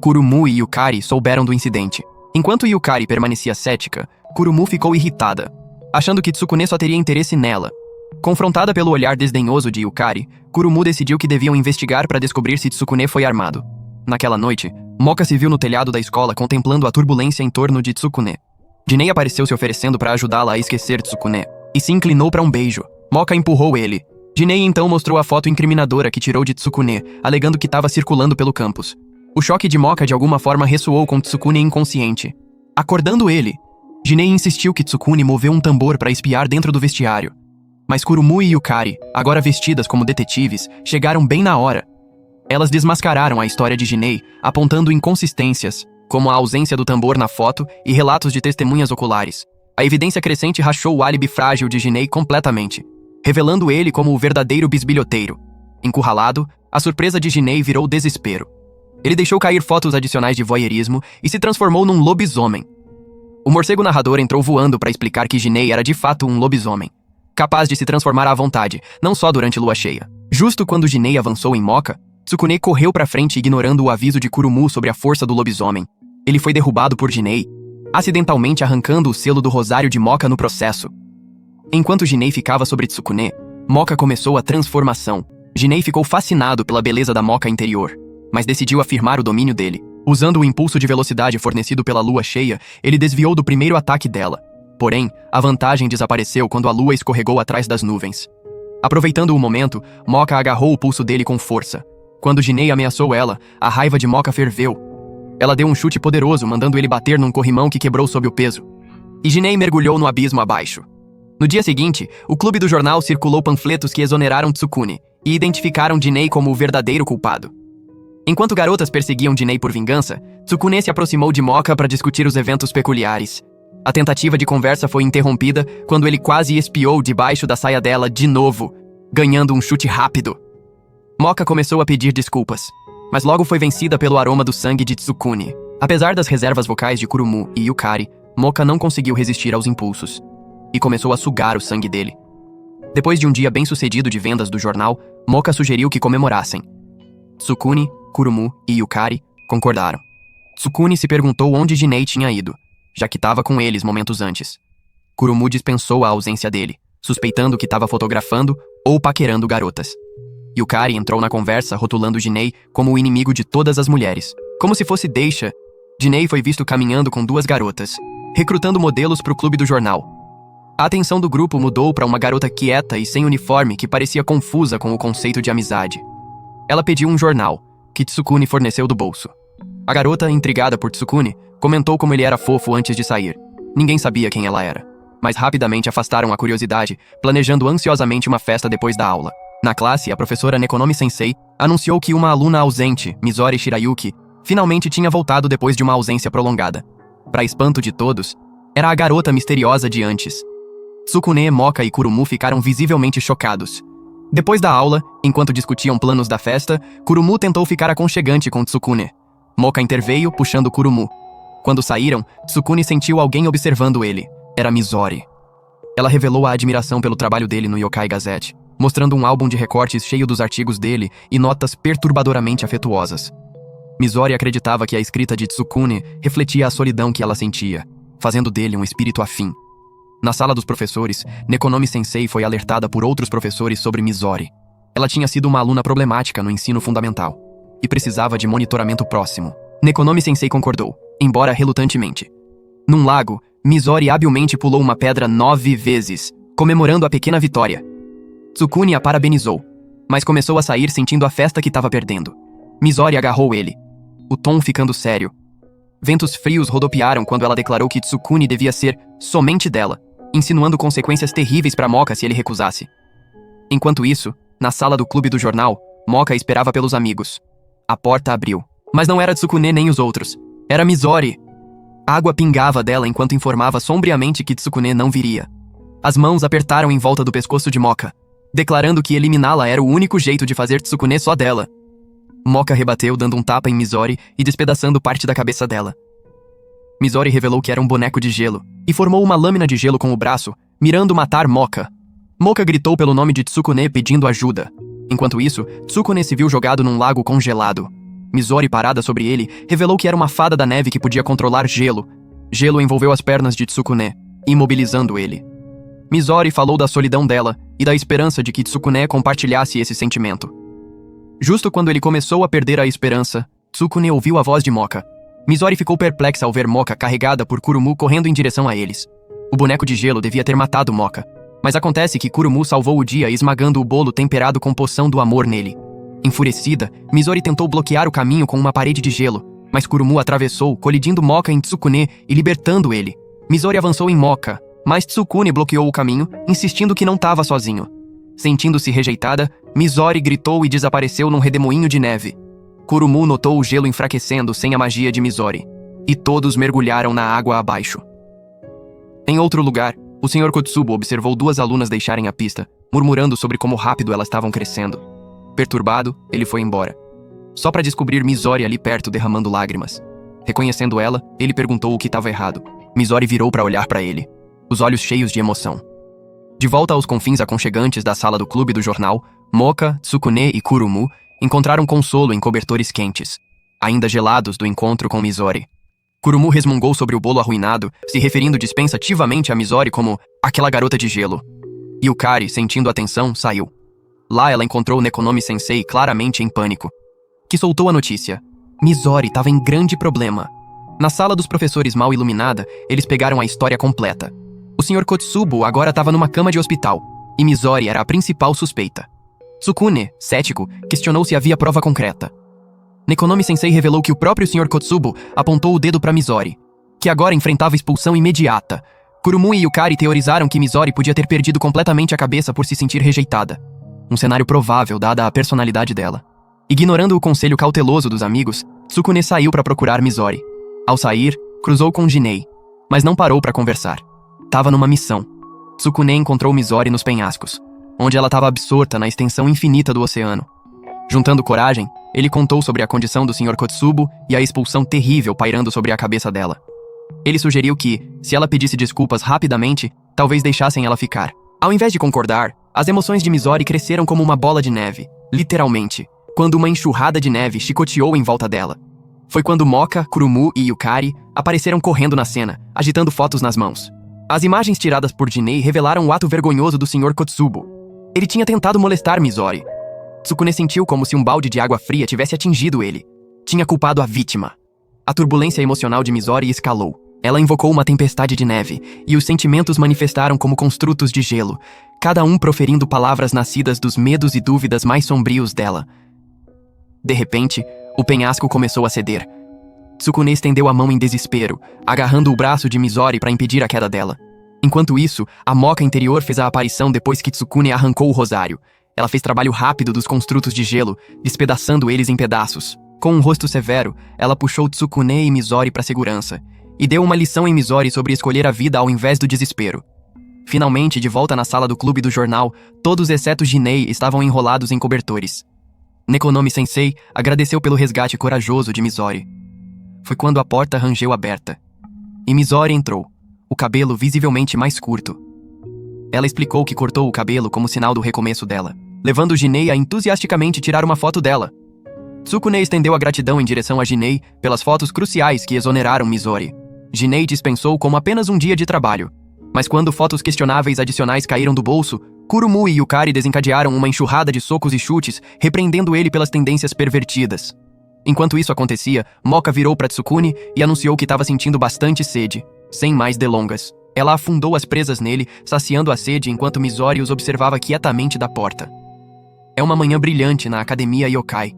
Kurumu e Yukari souberam do incidente. Enquanto Yukari permanecia cética, Kurumu ficou irritada, achando que Tsukune só teria interesse nela. Confrontada pelo olhar desdenhoso de Yukari, Kurumu decidiu que deviam investigar para descobrir se Tsukune foi armado. Naquela noite, Moka se viu no telhado da escola contemplando a turbulência em torno de Tsukune. Jinei apareceu se oferecendo para ajudá-la a esquecer Tsukune, e se inclinou para um beijo. Moka empurrou ele. Jinei então mostrou a foto incriminadora que tirou de Tsukune, alegando que estava circulando pelo campus. O choque de Moka de alguma forma ressoou com Tsukune inconsciente. Acordando ele, Jinei insistiu que Tsukune moveu um tambor para espiar dentro do vestiário. Mas Kurumu e Yukari, agora vestidas como detetives, chegaram bem na hora. Elas desmascararam a história de Jinei, apontando inconsistências, como a ausência do tambor na foto e relatos de testemunhas oculares. A evidência crescente rachou o álibi frágil de Jinei completamente, revelando ele como o verdadeiro bisbilhoteiro. Encurralado, a surpresa de Jinei virou desespero. Ele deixou cair fotos adicionais de voyeurismo e se transformou num lobisomem. O morcego narrador entrou voando para explicar que Jinei era de fato um lobisomem, capaz de se transformar à vontade, não só durante lua cheia. Justo quando Jinei avançou em Moka, Tsukune correu para frente ignorando o aviso de Kurumu sobre a força do lobisomem. Ele foi derrubado por Jinei, acidentalmente arrancando o selo do rosário de Moka no processo. Enquanto Jinei ficava sobre Tsukune, Moka começou a transformação. Jinei ficou fascinado pela beleza da Moka interior, mas decidiu afirmar o domínio dele. Usando o impulso de velocidade fornecido pela lua cheia, ele desviou do primeiro ataque dela. Porém, a vantagem desapareceu quando a lua escorregou atrás das nuvens. Aproveitando o momento, Moka agarrou o pulso dele com força. Quando Jinei ameaçou ela, a raiva de Moka ferveu. Ela deu um chute poderoso, mandando ele bater num corrimão que quebrou sob o peso. E Jinei mergulhou no abismo abaixo. No dia seguinte, o clube do jornal circulou panfletos que exoneraram Tsukune e identificaram Jinei como o verdadeiro culpado. Enquanto garotas perseguiam Jinei por vingança, Tsukune se aproximou de Moka para discutir os eventos peculiares. A tentativa de conversa foi interrompida quando ele quase espiou debaixo da saia dela de novo, ganhando um chute rápido. Moka começou a pedir desculpas, mas logo foi vencida pelo aroma do sangue de Tsukune. Apesar das reservas vocais de Kurumu e Yukari, Moka não conseguiu resistir aos impulsos e começou a sugar o sangue dele. Depois de um dia bem-sucedido de vendas do jornal, Moka sugeriu que comemorassem. Tsukune, Kurumu e Yukari concordaram. Tsukune se perguntou onde Jinei tinha ido, já que estava com eles momentos antes. Kurumu dispensou a ausência dele, suspeitando que estava fotografando ou paquerando garotas. Yukari entrou na conversa rotulando Jinei como o inimigo de todas as mulheres. Como se fosse deixa, Jinei foi visto caminhando com duas garotas, recrutando modelos para o clube do jornal. A atenção do grupo mudou para uma garota quieta e sem uniforme que parecia confusa com o conceito de amizade. Ela pediu um jornal, que Tsukune forneceu do bolso. A garota, intrigada por Tsukune, comentou como ele era fofo antes de sair. Ninguém sabia quem ela era, mas rapidamente afastaram a curiosidade, planejando ansiosamente uma festa depois da aula. Na classe, a professora Nekonomi-sensei anunciou que uma aluna ausente, Mizori Shirayuki, finalmente tinha voltado depois de uma ausência prolongada. Para espanto de todos, era a garota misteriosa de antes. Tsukune, Moka e Kurumu ficaram visivelmente chocados. Depois da aula, enquanto discutiam planos da festa, Kurumu tentou ficar aconchegante com Tsukune. Moka interveio, puxando Kurumu. Quando saíram, Tsukune sentiu alguém observando ele. Era Mizori. Ela revelou a admiração pelo trabalho dele no Yokai Gazette, mostrando um álbum de recortes cheio dos artigos dele e notas perturbadoramente afetuosas. Mizori acreditava que a escrita de Tsukune refletia a solidão que ela sentia, fazendo dele um espírito afim. Na sala dos professores, Nekonomi-sensei foi alertada por outros professores sobre Mizori. Ela tinha sido uma aluna problemática no ensino fundamental e precisava de monitoramento próximo. Nekonomi-sensei concordou, embora relutantemente. Num lago, Mizori habilmente pulou uma pedra 9 vezes, comemorando a pequena vitória. Tsukune a parabenizou. mas começou a sair sentindo a festa que estava perdendo. Mizori agarrou ele, o tom ficando sério. Ventos frios rodopiaram quando ela declarou que Tsukune devia ser somente dela, insinuando consequências terríveis para Moka se ele recusasse. Enquanto isso, na sala do clube do jornal, Moka esperava pelos amigos. A porta abriu. Mas não era Tsukune nem os outros. Era Mizori. Água pingava dela enquanto informava sombriamente que Tsukune não viria. As mãos apertaram em volta do pescoço de Moka, declarando que eliminá-la era o único jeito de fazer Tsukune só dela. Moka rebateu dando um tapa em Mizori e despedaçando parte da cabeça dela. Mizori revelou que era um boneco de gelo e formou uma lâmina de gelo com o braço, mirando matar Moka. Moka gritou pelo nome de Tsukune pedindo ajuda. Enquanto isso, Tsukune se viu jogado num lago congelado. Mizori, parada sobre ele, revelou que era uma fada da neve que podia controlar gelo. Gelo envolveu as pernas de Tsukune, imobilizando ele. Mizori falou da solidão dela e da esperança de que Tsukune compartilhasse esse sentimento. Justo quando ele começou a perder a esperança, Tsukune ouviu a voz de Moka. Mizori ficou perplexa ao ver Moka carregada por Kurumu correndo em direção a eles. O boneco de gelo devia ter matado Moka, mas acontece que Kurumu salvou o dia esmagando o bolo temperado com poção do amor nele. Enfurecida, Mizori tentou bloquear o caminho com uma parede de gelo, mas Kurumu atravessou, colidindo Moka em Tsukune e libertando ele. Mizori avançou em Moka, mas Tsukune bloqueou o caminho, insistindo que não estava sozinho. Sentindo-se rejeitada, Mizori gritou e desapareceu num redemoinho de neve. Kurumu notou o gelo enfraquecendo sem a magia de Mizori, e todos mergulharam na água abaixo. Em outro lugar, o Sr. Kotsubo observou duas alunas deixarem a pista, murmurando sobre como rápido elas estavam crescendo. Perturbado, ele foi embora, só para descobrir Mizori ali perto derramando lágrimas. Reconhecendo ela, ele perguntou o que estava errado. Mizori virou para olhar para ele, os olhos cheios de emoção. De volta aos confins aconchegantes da sala do clube do jornal, Moka, Tsukune e Kurumu encontraram consolo em cobertores quentes, ainda gelados do encontro com Mizori. Kurumu resmungou sobre o bolo arruinado, se referindo dispensativamente a Mizori como aquela garota de gelo. Yukari, sentindo a tensão, saiu. Lá ela encontrou Nekonomi-sensei claramente em pânico, que soltou a notícia. Mizori estava em grande problema. Na sala dos professores mal iluminada, eles pegaram a história completa. O Sr. Kotsubo agora estava numa cama de hospital, e Mizori era a principal suspeita. Tsukune, cético, questionou se havia prova concreta. Nekonomi-sensei revelou que o próprio Sr. Kotsubo apontou o dedo para Mizori, que agora enfrentava expulsão imediata. Kurumu e Yukari teorizaram que Mizori podia ter perdido completamente a cabeça por se sentir rejeitada. Um cenário provável dada a personalidade dela. Ignorando o conselho cauteloso dos amigos, Tsukune saiu para procurar Mizori. Ao sair, cruzou com Jinei, mas não parou para conversar. Tava numa missão. Tsukune encontrou Mizori nos penhascos, onde ela estava absorta na extensão infinita do oceano. Juntando coragem, ele contou sobre a condição do Sr. Kotsubo e a expulsão terrível pairando sobre a cabeça dela. Ele sugeriu que, se ela pedisse desculpas rapidamente, talvez deixassem ela ficar. Ao invés de concordar, as emoções de Mizori cresceram como uma bola de neve, literalmente, quando uma enxurrada de neve chicoteou em volta dela. Foi quando Moka, Kurumu e Yukari apareceram correndo na cena, agitando fotos nas mãos. As imagens tiradas por Jinei revelaram o ato vergonhoso do Sr. Kotsubo. Ele tinha tentado molestar Mizori. Tsukune sentiu como se um balde de água fria tivesse atingido ele. Tinha culpado a vítima. A turbulência emocional de Mizori escalou. Ela invocou uma tempestade de neve, e os sentimentos manifestaram como construtos de gelo, cada um proferindo palavras nascidas dos medos e dúvidas mais sombrios dela. De repente, o penhasco começou a ceder. Tsukune estendeu a mão em desespero, agarrando o braço de Mizori para impedir a queda dela. Enquanto isso, a Moka interior fez a aparição depois que Tsukune arrancou o rosário. Ela fez trabalho rápido dos construtos de gelo, despedaçando eles em pedaços. Com um rosto severo, ela puxou Tsukune e Mizori para segurança, e deu uma lição em Mizori sobre escolher a vida ao invés do desespero. Finalmente, de volta na sala do clube do jornal, todos exceto Jinei estavam enrolados em cobertores. Nekonomi-sensei agradeceu pelo resgate corajoso de Mizori. Foi quando a porta rangeu aberta, e Mizori entrou, o cabelo visivelmente mais curto. Ela explicou que cortou o cabelo como sinal do recomeço dela, levando Jinei a entusiasticamente tirar uma foto dela. Tsukune estendeu a gratidão em direção a Jinei pelas fotos cruciais que exoneraram Mizori. Jinei dispensou como apenas um dia de trabalho, mas quando fotos questionáveis adicionais caíram do bolso, Kurumu e Yukari desencadearam uma enxurrada de socos e chutes, repreendendo ele pelas tendências pervertidas. Enquanto isso acontecia, Moka virou para Tsukune e anunciou que estava sentindo bastante sede. Sem mais delongas, ela afundou as presas nele, saciando a sede enquanto Mizori os observava quietamente da porta. É uma manhã brilhante na Academia Yokai.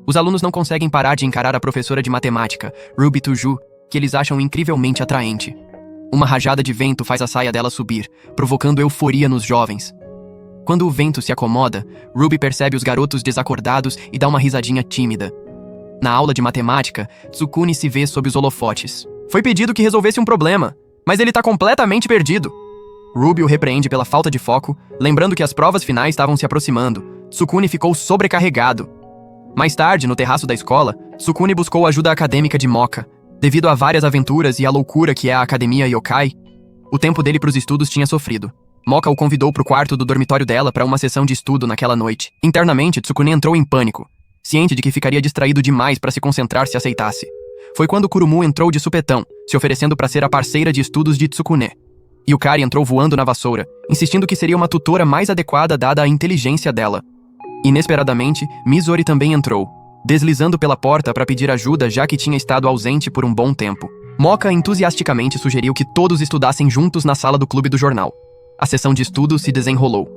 Os alunos não conseguem parar de encarar a professora de matemática, Ruby Tuju, que eles acham incrivelmente atraente. Uma rajada de vento faz a saia dela subir, provocando euforia nos jovens. Quando o vento se acomoda, Ruby percebe os garotos desacordados e dá uma risadinha tímida. Na aula de matemática, Tsukune se vê sob os holofotes. Foi pedido que resolvesse um problema, mas ele tá completamente perdido. Ruby o repreende pela falta de foco, lembrando que as provas finais estavam se aproximando. Tsukune ficou sobrecarregado. Mais tarde, no terraço da escola, Tsukune buscou ajuda acadêmica de Moka. Devido a várias aventuras e à loucura que é a Academia Yokai, o tempo dele para os estudos tinha sofrido. Moka o convidou para o quarto do dormitório dela para uma sessão de estudo naquela noite. Internamente, Tsukune entrou em pânico, ciente de que ficaria distraído demais para se concentrar se aceitasse. Foi quando Kurumu entrou de supetão, se oferecendo para ser a parceira de estudos de Tsukune. Yukari entrou voando na vassoura, insistindo que seria uma tutora mais adequada dada a inteligência dela. Inesperadamente, Mizori também entrou, deslizando pela porta para pedir ajuda já que tinha estado ausente por um bom tempo. Moka entusiasticamente sugeriu que todos estudassem juntos na sala do clube do jornal. A sessão de estudos se desenrolou.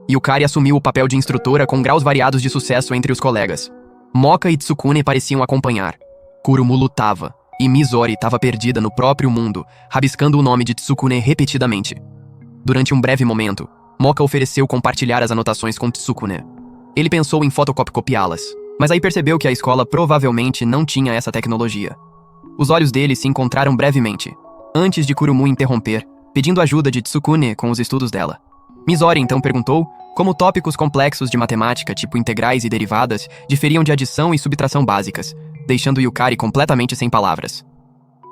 Yukari assumiu o papel de instrutora com graus variados de sucesso entre os colegas. Moka e Tsukune pareciam acompanhar. Kurumu lutava, e Mizori estava perdida no próprio mundo, rabiscando o nome de Tsukune repetidamente. Durante um breve momento, Moka ofereceu compartilhar as anotações com Tsukune. Ele pensou em fotocopiá-las, mas aí percebeu que a escola provavelmente não tinha essa tecnologia. Os olhos dele se encontraram brevemente, antes de Kurumu interromper, pedindo ajuda de Tsukune com os estudos dela. Mizori então perguntou como tópicos complexos de matemática, tipo integrais e derivadas, diferiam de adição e subtração básicas, deixando Yukari completamente sem palavras.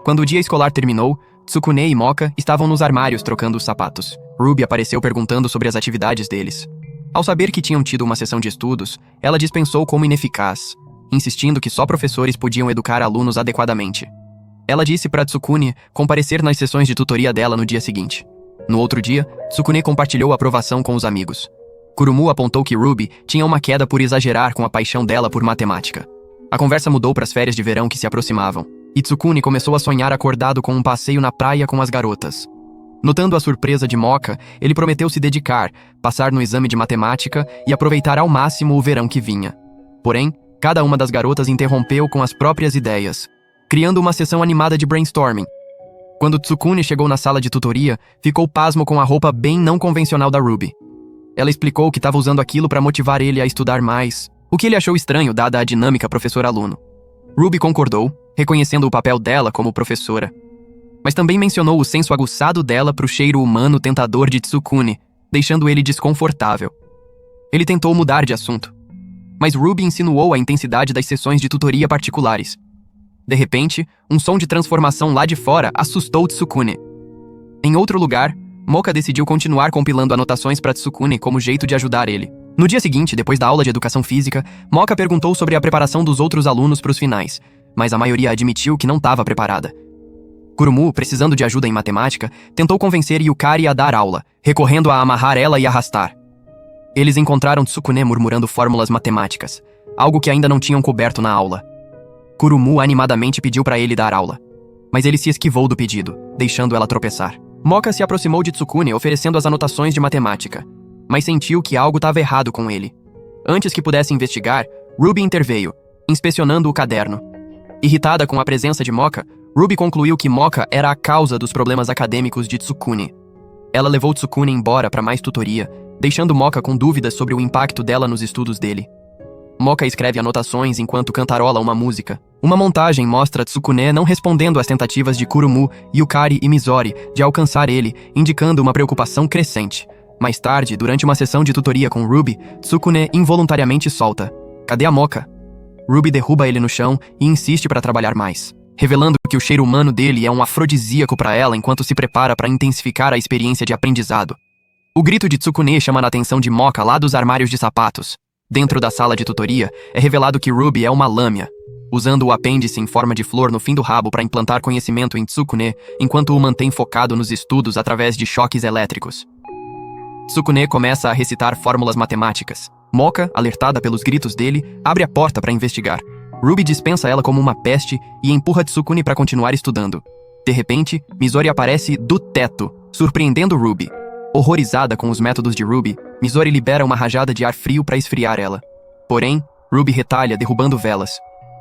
Quando o dia escolar terminou, Tsukune e Moka estavam nos armários trocando os sapatos. Ruby apareceu perguntando sobre as atividades deles. Ao saber que tinham tido uma sessão de estudos, ela dispensou como ineficaz, insistindo que só professores podiam educar alunos adequadamente. Ela disse para Tsukune comparecer nas sessões de tutoria dela no dia seguinte. No outro dia, Tsukune compartilhou a aprovação com os amigos. Kurumu apontou que Ruby tinha uma queda por exagerar com a paixão dela por matemática. A conversa mudou para as férias de verão que se aproximavam, e Tsukune começou a sonhar acordado com um passeio na praia com as garotas. Notando a surpresa de Moka, ele prometeu se dedicar, passar no exame de matemática e aproveitar ao máximo o verão que vinha. Porém, cada uma das garotas interrompeu com as próprias ideias, criando uma sessão animada de brainstorming. Quando Tsukune chegou na sala de tutoria, ficou pasmo com a roupa bem não convencional da Ruby. Ela explicou que estava usando aquilo para motivar ele a estudar mais, o que ele achou estranho dada a dinâmica professor-aluno. Ruby concordou, reconhecendo o papel dela como professora. Mas também mencionou o senso aguçado dela para o cheiro humano tentador de Tsukune, deixando ele desconfortável. Ele tentou mudar de assunto, mas Ruby insinuou a intensidade das sessões de tutoria particulares. De repente, um som de transformação lá de fora assustou Tsukune. Em outro lugar, Moka decidiu continuar compilando anotações para Tsukune como jeito de ajudar ele. No dia seguinte, depois da aula de educação física, Moka perguntou sobre a preparação dos outros alunos para os finais, mas a maioria admitiu que não estava preparada. Kurumu, precisando de ajuda em matemática, tentou convencer Yukari a dar aula, recorrendo a amarrar ela e arrastar. Eles encontraram Tsukune murmurando fórmulas matemáticas, algo que ainda não tinham coberto na aula. Kurumu animadamente pediu para ele dar aula, mas ele se esquivou do pedido, deixando ela tropeçar. Moka se aproximou de Tsukune oferecendo as anotações de matemática, mas sentiu que algo estava errado com ele. Antes que pudesse investigar, Ruby interveio, inspecionando o caderno. Irritada com a presença de Moka, Ruby concluiu que Moka era a causa dos problemas acadêmicos de Tsukune. Ela levou Tsukune embora para mais tutoria, deixando Moka com dúvidas sobre o impacto dela nos estudos dele. Moka escreve anotações enquanto cantarola uma música. Uma montagem mostra Tsukune não respondendo às tentativas de Kurumu, Yukari e Mizori de alcançar ele, indicando uma preocupação crescente. Mais tarde, durante uma sessão de tutoria com Ruby, Tsukune involuntariamente solta: "Cadê a Moka?" Ruby derruba ele no chão e insiste para trabalhar mais, revelando que o cheiro humano dele é um afrodisíaco para ela enquanto se prepara para intensificar a experiência de aprendizado. O grito de Tsukune chama a atenção de Moka lá dos armários de sapatos. Dentro da sala de tutoria, é revelado que Ruby é uma lâmina, usando o apêndice em forma de flor no fim do rabo para implantar conhecimento em Tsukune, enquanto o mantém focado nos estudos através de choques elétricos. Tsukune começa a recitar fórmulas matemáticas. Moka, alertada pelos gritos dele, abre a porta para investigar. Ruby dispensa ela como uma peste e empurra Tsukune para continuar estudando. De repente, Mizori aparece do teto, surpreendendo Ruby. Horrorizada com os métodos de Ruby, Misori libera uma rajada de ar frio para esfriar ela. Porém, Ruby retalha derrubando velas,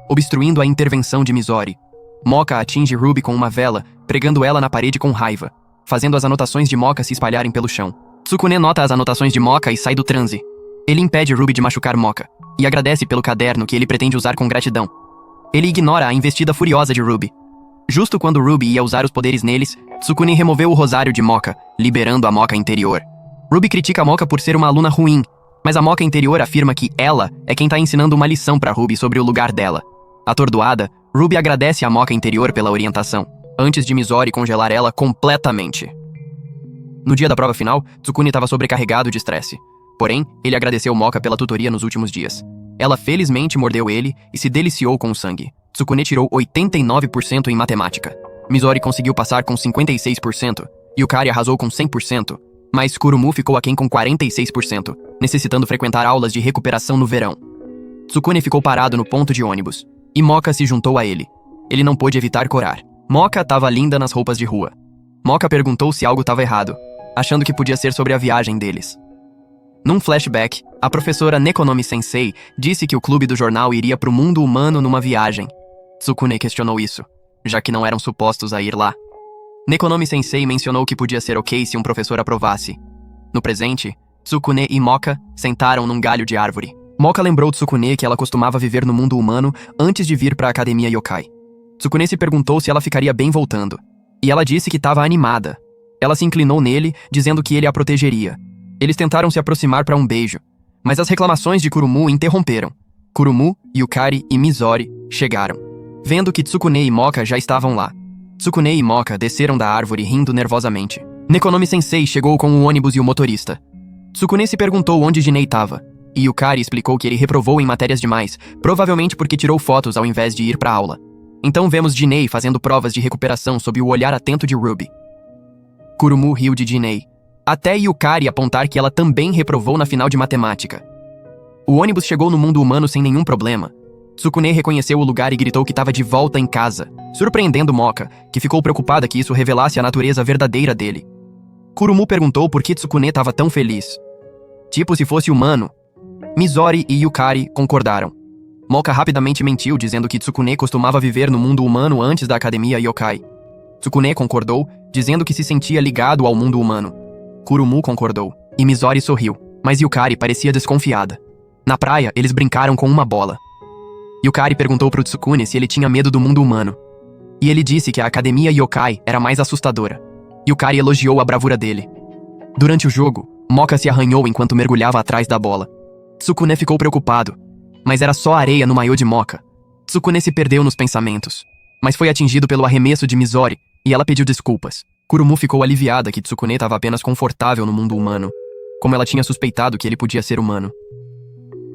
obstruindo a intervenção de Misori. Moka atinge Ruby com uma vela, pregando ela na parede com raiva, fazendo as anotações de Moka se espalharem pelo chão. Tsukune nota as anotações de Moka e sai do transe. Ele impede Ruby de machucar Moka, e agradece pelo caderno que ele pretende usar com gratidão. Ele ignora a investida furiosa de Ruby. Justo quando Ruby ia usar os poderes neles, Tsukune removeu o rosário de Moka, liberando a Moka interior. Ruby critica a Moka por ser uma aluna ruim, mas a Moka interior afirma que ela é quem tá ensinando uma lição pra Ruby sobre o lugar dela. Atordoada, Ruby agradece a Moka interior pela orientação, antes de Misori congelar ela completamente. No dia da prova final, Tsukune estava sobrecarregado de estresse. Porém, ele agradeceu Moka pela tutoria nos últimos dias. Ela felizmente mordeu ele e se deliciou com o sangue. Tsukune tirou 89% em matemática. Misori conseguiu passar com 56%, Yukari arrasou com 100%, mas Kurumu ficou aquém com 46%, necessitando frequentar aulas de recuperação no verão. Tsukune ficou parado no ponto de ônibus, e Moka se juntou a ele. Ele não pôde evitar corar. Moka estava linda nas roupas de rua. Moka perguntou se algo estava errado, achando que podia ser sobre a viagem deles. Num flashback, a professora Nekonomi Sensei disse que o clube do jornal iria pro mundo humano numa viagem. Tsukune questionou isso, já que não eram supostos a ir lá. Nekonomi Sensei mencionou que podia ser ok se um professor aprovasse. No presente, Tsukune e Moka sentaram num galho de árvore. Moka lembrou Tsukune que ela costumava viver no mundo humano antes de vir pra academia yokai. Tsukune se perguntou se ela ficaria bem voltando, e ela disse que estava animada. Ela se inclinou nele, dizendo que ele a protegeria. Eles tentaram se aproximar para um beijo, mas as reclamações de Kurumu interromperam. Kurumu, Yukari e Misori chegaram, vendo que Tsukune e Moka já estavam lá. Tsukune e Moka desceram da árvore rindo nervosamente. Nekonomi Sensei chegou com o ônibus e o motorista. Tsukune se perguntou onde Jinei estava, e Yukari explicou que ele reprovou em matérias demais, provavelmente porque tirou fotos ao invés de ir para aula. Então vemos Jinei fazendo provas de recuperação sob o olhar atento de Ruby. Kurumu riu de Jinei, até Yukari apontar que ela também reprovou na final de matemática. O ônibus chegou no mundo humano sem nenhum problema. Tsukune reconheceu o lugar e gritou que estava de volta em casa, surpreendendo Moka, que ficou preocupada que isso revelasse a natureza verdadeira dele. Kurumu perguntou por que Tsukune estava tão feliz. Tipo se fosse humano. Misori e Yukari concordaram. Moka rapidamente mentiu, dizendo que Tsukune costumava viver no mundo humano antes da academia yokai. Tsukune concordou, dizendo que se sentia ligado ao mundo humano. Kurumu concordou, e Misori sorriu, mas Yukari parecia desconfiada. Na praia, eles brincaram com uma bola. Yukari perguntou pro Tsukune se ele tinha medo do mundo humano. E ele disse que a academia yokai era mais assustadora. Yukari elogiou a bravura dele. Durante o jogo, Moka se arranhou enquanto mergulhava atrás da bola. Tsukune ficou preocupado, mas era só areia no maiô de Moka. Tsukune se perdeu nos pensamentos, mas foi atingido pelo arremesso de Misori, e ela pediu desculpas. Kurumu ficou aliviada que Tsukune estava apenas confortável no mundo humano, como ela tinha suspeitado que ele podia ser humano.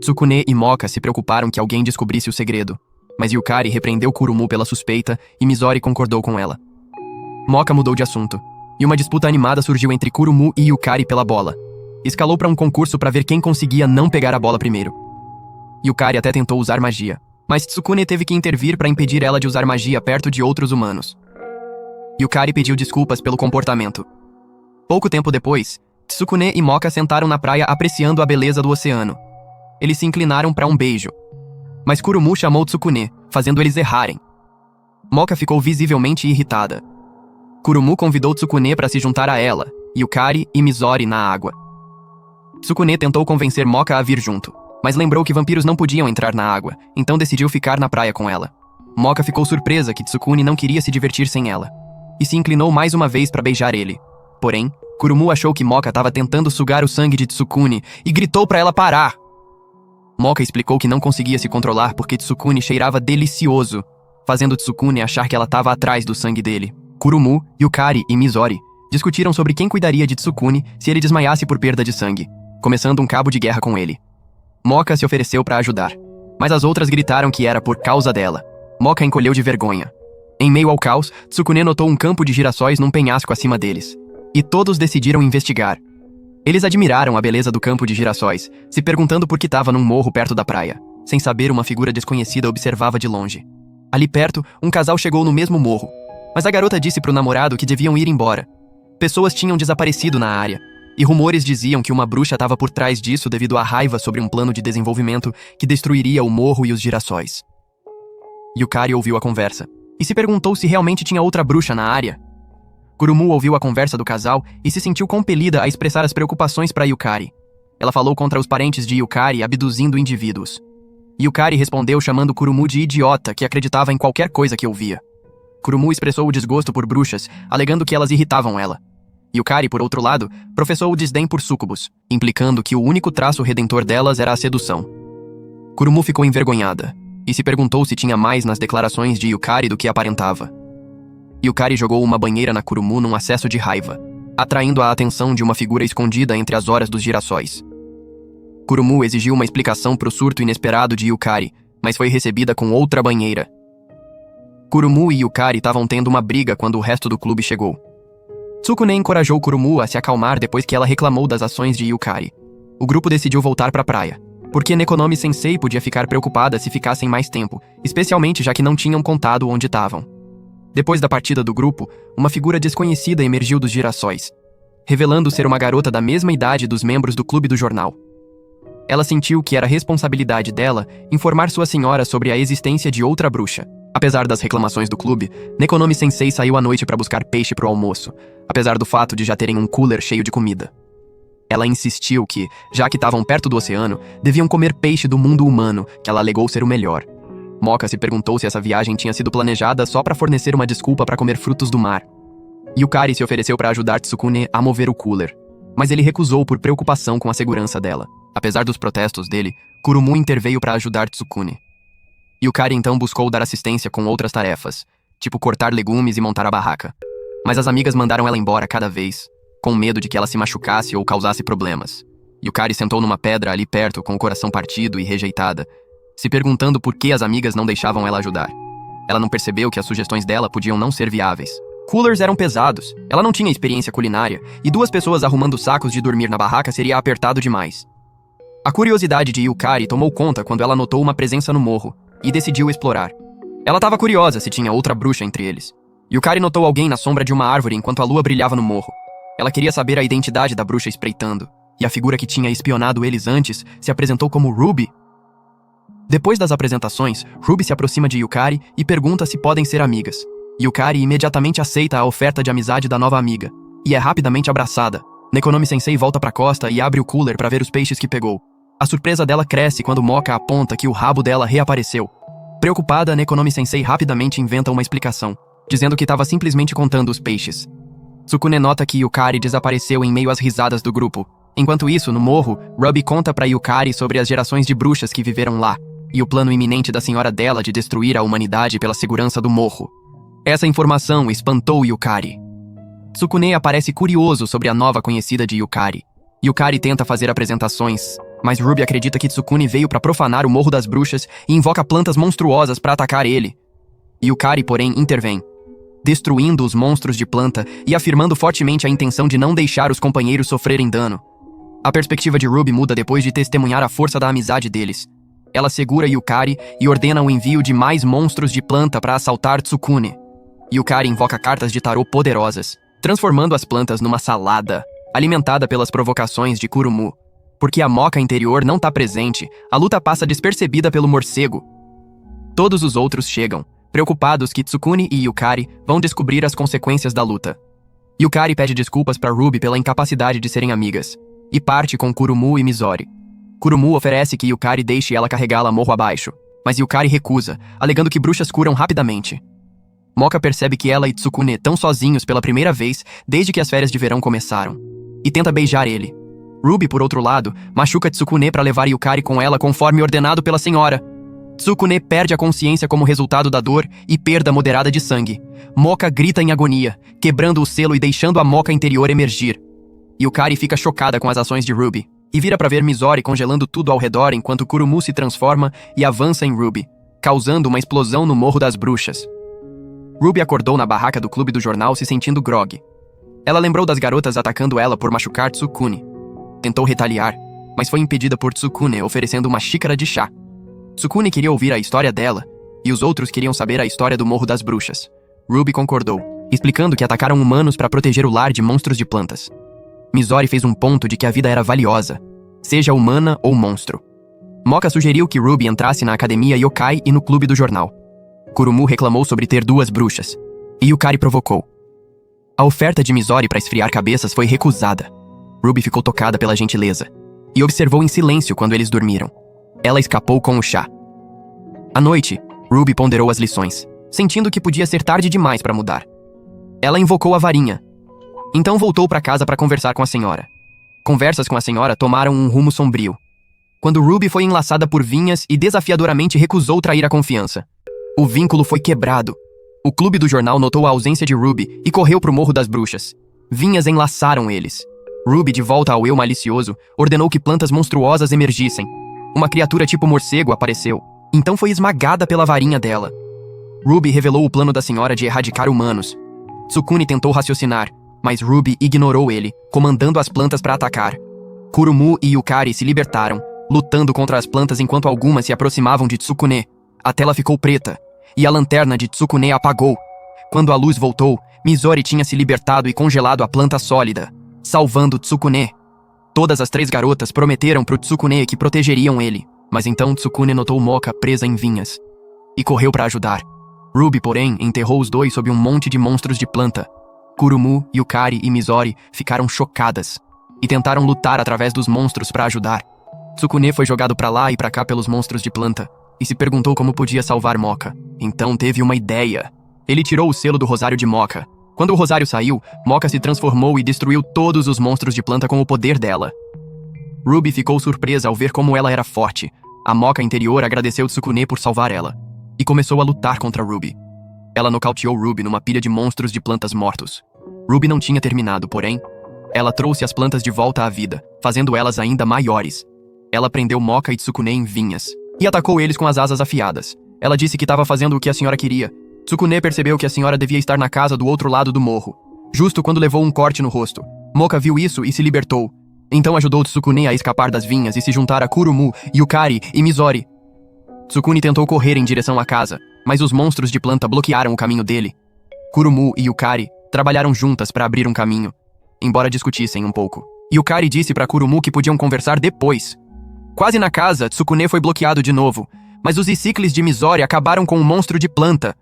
Tsukune e Moka se preocuparam que alguém descobrisse o segredo, mas Yukari repreendeu Kurumu pela suspeita e Misori concordou com ela. Moka mudou de assunto, e uma disputa animada surgiu entre Kurumu e Yukari pela bola. Escalou para um concurso para ver quem conseguia não pegar a bola primeiro. Yukari até tentou usar magia, mas Tsukune teve que intervir para impedir ela de usar magia perto de outros humanos. Yukari pediu desculpas pelo comportamento. Pouco tempo depois, Tsukune e Moka sentaram na praia apreciando a beleza do oceano. Eles se inclinaram para um beijo, mas Kurumu chamou Tsukune, fazendo eles errarem. Moka ficou visivelmente irritada. Kurumu convidou Tsukune para se juntar a ela, Yukari e Misori na água. Tsukune tentou convencer Moka a vir junto, mas lembrou que vampiros não podiam entrar na água, então decidiu ficar na praia com ela. Moka ficou surpresa que Tsukune não queria se divertir sem ela, e se inclinou mais uma vez para beijar ele. Porém, Kurumu achou que Moka estava tentando sugar o sangue de Tsukune e gritou para ela parar. Moka explicou que não conseguia se controlar porque Tsukune cheirava delicioso, fazendo Tsukune achar que ela estava atrás do sangue dele. Kurumu, Yukari e Misori discutiram sobre quem cuidaria de Tsukune se ele desmaiasse por perda de sangue, começando um cabo de guerra com ele. Moka se ofereceu para ajudar, mas as outras gritaram que era por causa dela. Moka encolheu de vergonha. Em meio ao caos, Tsukune notou um campo de girassóis num penhasco acima deles, e todos decidiram investigar. Eles admiraram a beleza do campo de girassóis, se perguntando por que estava num morro perto da praia. Sem saber, uma figura desconhecida observava de longe. Ali perto, um casal chegou no mesmo morro, mas a garota disse pro namorado que deviam ir embora. Pessoas tinham desaparecido na área, E rumores diziam que uma bruxa estava por trás disso devido à raiva sobre um plano de desenvolvimento que destruiria o morro e os girassóis. Yukari ouviu a conversa e se perguntou se realmente tinha outra bruxa na área. Kurumu ouviu a conversa do casal e se sentiu compelida a expressar as preocupações para Yukari. Ela falou contra os parentes de Yukari abduzindo indivíduos. Yukari respondeu chamando Kurumu de idiota que acreditava em qualquer coisa que ouvia. Kurumu expressou o desgosto por bruxas, alegando que elas irritavam ela. Yukari, por outro lado, professou o desdém por súcubos, implicando que o único traço redentor delas era a sedução. Kurumu ficou envergonhada e se perguntou se tinha mais nas declarações de Yukari do que aparentava. Yukari jogou uma banheira na Kurumu num acesso de raiva, atraindo a atenção de uma figura escondida entre as horas dos girassóis. Kurumu exigiu uma explicação pro surto inesperado de Yukari, mas foi recebida com outra banheira. Kurumu e Yukari estavam tendo uma briga quando o resto do clube chegou. Tsukune encorajou Kurumu a se acalmar depois que ela reclamou das ações de Yukari. O grupo decidiu voltar pra praia, porque Nekonomi-sensei podia ficar preocupada se ficassem mais tempo, especialmente já que não tinham contado onde estavam. Depois da partida do grupo, uma figura desconhecida emergiu dos girassóis, revelando ser uma garota da mesma idade dos membros do clube do jornal. Ela sentiu que era responsabilidade dela informar sua senhora sobre a existência de outra bruxa. Apesar das reclamações do clube, Nekonomi-sensei saiu à noite para buscar peixe pro almoço, apesar do fato de já terem um cooler cheio de comida. Ela insistiu que, já que estavam perto do oceano, deviam comer peixe do mundo humano, que ela alegou ser o melhor. Moka se perguntou se essa viagem tinha sido planejada só para fornecer uma desculpa para comer frutos do mar. Yukari se ofereceu para ajudar Tsukune a mover o cooler, mas ele recusou por preocupação com a segurança dela. Apesar dos protestos dele, Kurumu interveio para ajudar Tsukune. Yukari então buscou dar assistência com outras tarefas, tipo cortar legumes e montar a barraca. Mas as amigas mandaram ela embora cada vez, com medo de que ela se machucasse ou causasse problemas. Yukari sentou numa pedra ali perto com o coração partido e rejeitada, se perguntando por que as amigas não deixavam ela ajudar. Ela não percebeu que as sugestões dela podiam não ser viáveis. Coolers eram pesados, ela não tinha experiência culinária, e 2 pessoas arrumando sacos de dormir na barraca seria apertado demais. A curiosidade de Yukari tomou conta quando ela notou uma presença no morro, e decidiu explorar. Ela estava curiosa se tinha outra bruxa entre eles. Yukari notou alguém na sombra de uma árvore enquanto a lua brilhava no morro. Ela queria saber a identidade da bruxa espreitando, e a figura que tinha espionado eles antes se apresentou como Ruby. Depois das apresentações, Ruby se aproxima de Yukari e pergunta se podem ser amigas. Yukari imediatamente aceita a oferta de amizade da nova amiga, e é rapidamente abraçada. Nekonomi-sensei volta pra costa e abre o cooler para ver os peixes que pegou. A surpresa dela cresce quando Moka aponta que o rabo dela reapareceu. Preocupada, Nekonomi-sensei rapidamente inventa uma explicação, dizendo que estava simplesmente contando os peixes. Tsukune nota que Yukari desapareceu em meio às risadas do grupo. Enquanto isso, no morro, Ruby conta pra Yukari sobre as gerações de bruxas que viveram lá, e o plano iminente da senhora dela de destruir a humanidade pela segurança do morro. Essa informação espantou Yukari. Tsukune aparece curioso sobre a nova conhecida de Yukari. Yukari tenta fazer apresentações, mas Ruby acredita que Tsukune veio para profanar o Morro das Bruxas e invoca plantas monstruosas para atacar ele. Yukari, porém, intervém, destruindo os monstros de planta e afirmando fortemente a intenção de não deixar os companheiros sofrerem dano. A perspectiva de Ruby muda depois de testemunhar a força da amizade deles. Ela segura Yukari e ordena o envio de mais monstros de planta para assaltar Tsukune. Yukari invoca cartas de tarô poderosas, transformando as plantas numa salada, alimentada pelas provocações de Kurumu. Porque a Moka interior não tá presente, a luta passa despercebida pelo morcego. Todos os outros chegam, preocupados que Tsukune e Yukari vão descobrir as consequências da luta. Yukari pede desculpas para Ruby pela incapacidade de serem amigas, e parte com Kurumu e Mizori. Kurumu oferece que Yukari deixe ela carregá-la morro abaixo, mas Yukari recusa, alegando que bruxas curam rapidamente. Moka percebe que ela e Tsukune estão sozinhos pela primeira vez desde que as férias de verão começaram, e tenta beijar ele. Ruby, por outro lado, machuca Tsukune para levar Yukari com ela conforme ordenado pela senhora. Tsukune perde a consciência como resultado da dor e perda moderada de sangue. Moka grita em agonia, quebrando o selo e deixando a Moka interior emergir. Yukari fica chocada com as ações de Ruby, e vira para ver Mizori congelando tudo ao redor enquanto Kurumu se transforma e avança em Ruby, causando uma explosão no Morro das Bruxas. Ruby acordou na barraca do clube do jornal se sentindo grog. Ela lembrou das garotas atacando ela por machucar Tsukune. Tentou retaliar, mas foi impedida por Tsukune oferecendo uma xícara de chá. Tsukune queria ouvir a história dela, e os outros queriam saber a história do Morro das Bruxas. Ruby concordou, explicando que atacaram humanos para proteger o lar de monstros de plantas. Mizori fez um ponto de que a vida era valiosa, seja humana ou monstro. Moka sugeriu que Ruby entrasse na academia Yokai e no clube do jornal. Kurumu reclamou sobre ter 2 bruxas, e Yukari provocou. A oferta de Mizori para esfriar cabeças foi recusada. Ruby ficou tocada pela gentileza, e observou em silêncio quando eles dormiram. Ela escapou com o chá. À noite, Ruby ponderou as lições, sentindo que podia ser tarde demais para mudar. Ela invocou a varinha. Então voltou para casa para conversar com a senhora. Conversas com a senhora tomaram um rumo sombrio, quando Ruby foi enlaçada por Vinhas e desafiadoramente recusou trair a confiança. O vínculo foi quebrado. O clube do jornal notou a ausência de Ruby e correu pro Morro das Bruxas. Vinhas enlaçaram eles. Ruby, de volta ao eu malicioso, ordenou que plantas monstruosas emergissem. Uma criatura tipo morcego apareceu. Então foi esmagada pela varinha dela. Ruby revelou o plano da senhora de erradicar humanos. Tsukune tentou raciocinar, mas Ruby ignorou ele, comandando as plantas para atacar. Kurumu e Yukari se libertaram, lutando contra as plantas enquanto algumas se aproximavam de Tsukune. A tela ficou preta, e a lanterna de Tsukune apagou. Quando a luz voltou, Mizori tinha se libertado e congelado a planta sólida, salvando Tsukune. Todas as 3 garotas prometeram pro Tsukune que protegeriam ele, mas então Tsukune notou Moka presa em vinhas, e correu para ajudar. Ruby, porém, enterrou os 2 sob um monte de monstros de planta. Kurumu, Yukari e Mizori ficaram chocadas, e tentaram lutar através dos monstros para ajudar. Tsukune foi jogado para lá e para cá pelos monstros de planta, e se perguntou como podia salvar Moka. Então teve uma ideia. Ele tirou o selo do rosário de Moka. Quando o rosário saiu, Moka se transformou e destruiu todos os monstros de planta com o poder dela. Ruby ficou surpresa ao ver como ela era forte. A Moka interior agradeceu Tsukune por salvar ela, e começou a lutar contra Ruby. Ela nocauteou Ruby numa pilha de monstros de plantas mortos. Ruby não tinha terminado, porém, ela trouxe as plantas de volta à vida, fazendo elas ainda maiores. Ela prendeu Moka e Tsukune em vinhas, e atacou eles com as asas afiadas. Ela disse que estava fazendo o que a senhora queria. Tsukune percebeu que a senhora devia estar na casa do outro lado do morro, justo quando levou um corte no rosto. Moka viu isso e se libertou. Então ajudou Tsukune a escapar das vinhas e se juntar a Kurumu, Yukari e Mizori. Tsukune tentou correr em direção à casa, mas os monstros de planta bloquearam o caminho dele. Kurumu e Yukari trabalharam juntas para abrir um caminho, embora discutissem um pouco. Yukari disse para Kurumu que podiam conversar depois. Quase na casa, Tsukune foi bloqueado de novo, mas os icicles de Mizori acabaram com o monstro de planta.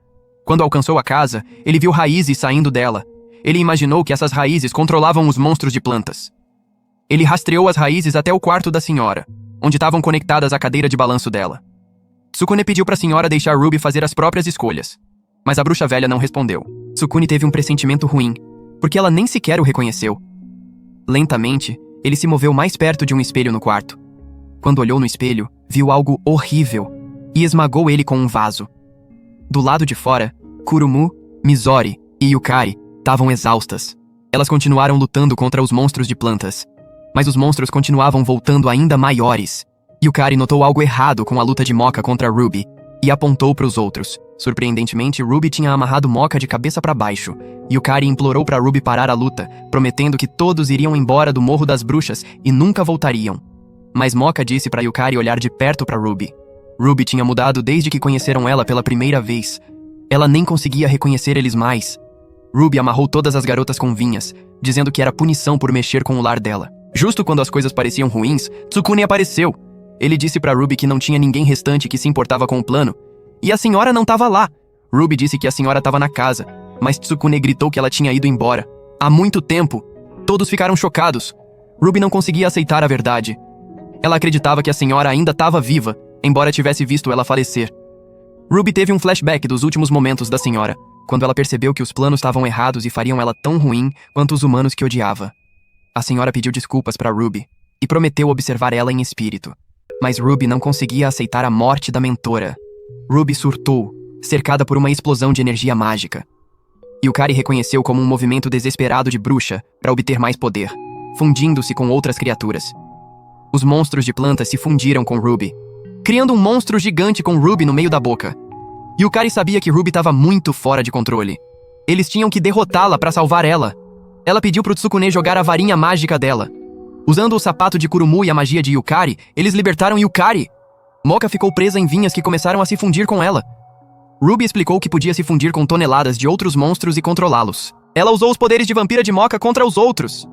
Quando alcançou a casa, ele viu raízes saindo dela. Ele imaginou que essas raízes controlavam os monstros de plantas. Ele rastreou as raízes até o quarto da senhora, onde estavam conectadas à cadeira de balanço dela. Tsukune pediu para a senhora deixar Ruby fazer as próprias escolhas, mas a bruxa velha não respondeu. Tsukune teve um pressentimento ruim, porque ela nem sequer o reconheceu. Lentamente, ele se moveu mais perto de um espelho no quarto. Quando olhou no espelho, viu algo horrível e esmagou ele com um vaso. Do lado de fora, Kurumu, Mizori e Yukari estavam exaustas. Elas continuaram lutando contra os monstros de plantas, mas os monstros continuavam voltando ainda maiores. Yukari notou algo errado com a luta de Moka contra Ruby e apontou para os outros. Surpreendentemente, Ruby tinha amarrado Moka de cabeça para baixo. Yukari implorou para Ruby parar a luta, prometendo que todos iriam embora do Morro das Bruxas e nunca voltariam. Mas Moka disse para Yukari olhar de perto para Ruby. Ruby tinha mudado desde que conheceram ela pela primeira vez. Ela nem conseguia reconhecer eles mais. Ruby amarrou todas as garotas com vinhas, dizendo que era punição por mexer com o lar dela. Justo quando as coisas pareciam ruins, Tsukune apareceu. Ele disse para Ruby que não tinha ninguém restante que se importava com o plano, e a senhora não estava lá. Ruby disse que a senhora estava na casa, mas Tsukune gritou que ela tinha ido embora. Há muito tempo. Todos ficaram chocados. Ruby não conseguia aceitar a verdade. Ela acreditava que a senhora ainda estava viva, embora tivesse visto ela falecer. Ruby teve um flashback dos últimos momentos da senhora, quando ela percebeu que os planos estavam errados e fariam ela tão ruim quanto os humanos que odiava. A senhora pediu desculpas para Ruby e prometeu observar ela em espírito. Mas Ruby não conseguia aceitar a morte da mentora. Ruby surtou, cercada por uma explosão de energia mágica. Yukari reconheceu como um movimento desesperado de bruxa para obter mais poder, fundindo-se com outras criaturas. Os monstros de plantas se fundiram com Ruby, criando um monstro gigante com Ruby no meio da boca. Yukari sabia que Ruby estava muito fora de controle. Eles tinham que derrotá-la para salvar ela. Ela pediu pro Tsukune jogar a varinha mágica dela. Usando o sapato de Kurumu e a magia de Yukari, eles libertaram Yukari. Moka ficou presa em vinhas que começaram a se fundir com ela. Ruby explicou que podia se fundir com toneladas de outros monstros e controlá-los. Ela usou os poderes de vampira de Moka contra os outros.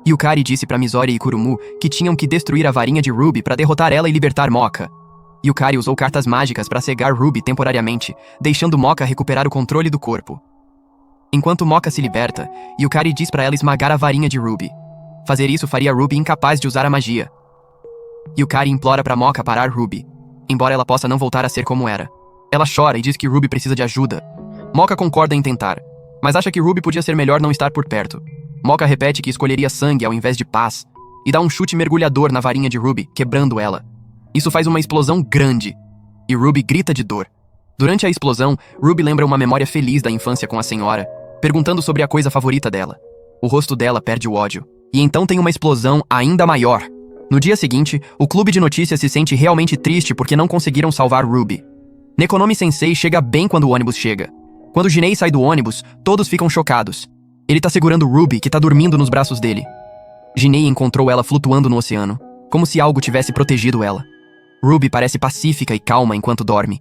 Yukari disse pra Mizori e Kurumu que tinham que destruir a varinha de Ruby para derrotar ela e libertar Moka. Yukari usou cartas mágicas para cegar Ruby temporariamente, deixando Moka recuperar o controle do corpo. Enquanto Moka se liberta, Yukari diz para ela esmagar a varinha de Ruby. Fazer isso faria Ruby incapaz de usar a magia. Yukari implora para Moka parar Ruby, embora ela possa não voltar a ser como era. Ela chora e diz que Ruby precisa de ajuda. Moka concorda em tentar, mas acha que Ruby podia ser melhor não estar por perto. Moka repete que escolheria sangue ao invés de paz, e dá um chute mergulhador na varinha de Ruby, quebrando ela. Isso faz uma explosão grande, e Ruby grita de dor. Durante a explosão, Ruby lembra uma memória feliz da infância com a senhora, perguntando sobre a coisa favorita dela. O rosto dela perde o ódio, e então tem uma explosão ainda maior. No dia seguinte, o clube de notícias se sente realmente triste porque não conseguiram salvar Ruby. Nekonomi Sensei chega bem quando o ônibus chega. Quando Jinei sai do ônibus, todos ficam chocados. Ele tá segurando Ruby, que tá dormindo nos braços dele. Jinei encontrou ela flutuando no oceano, como se algo tivesse protegido ela. Ruby parece pacífica e calma enquanto dorme.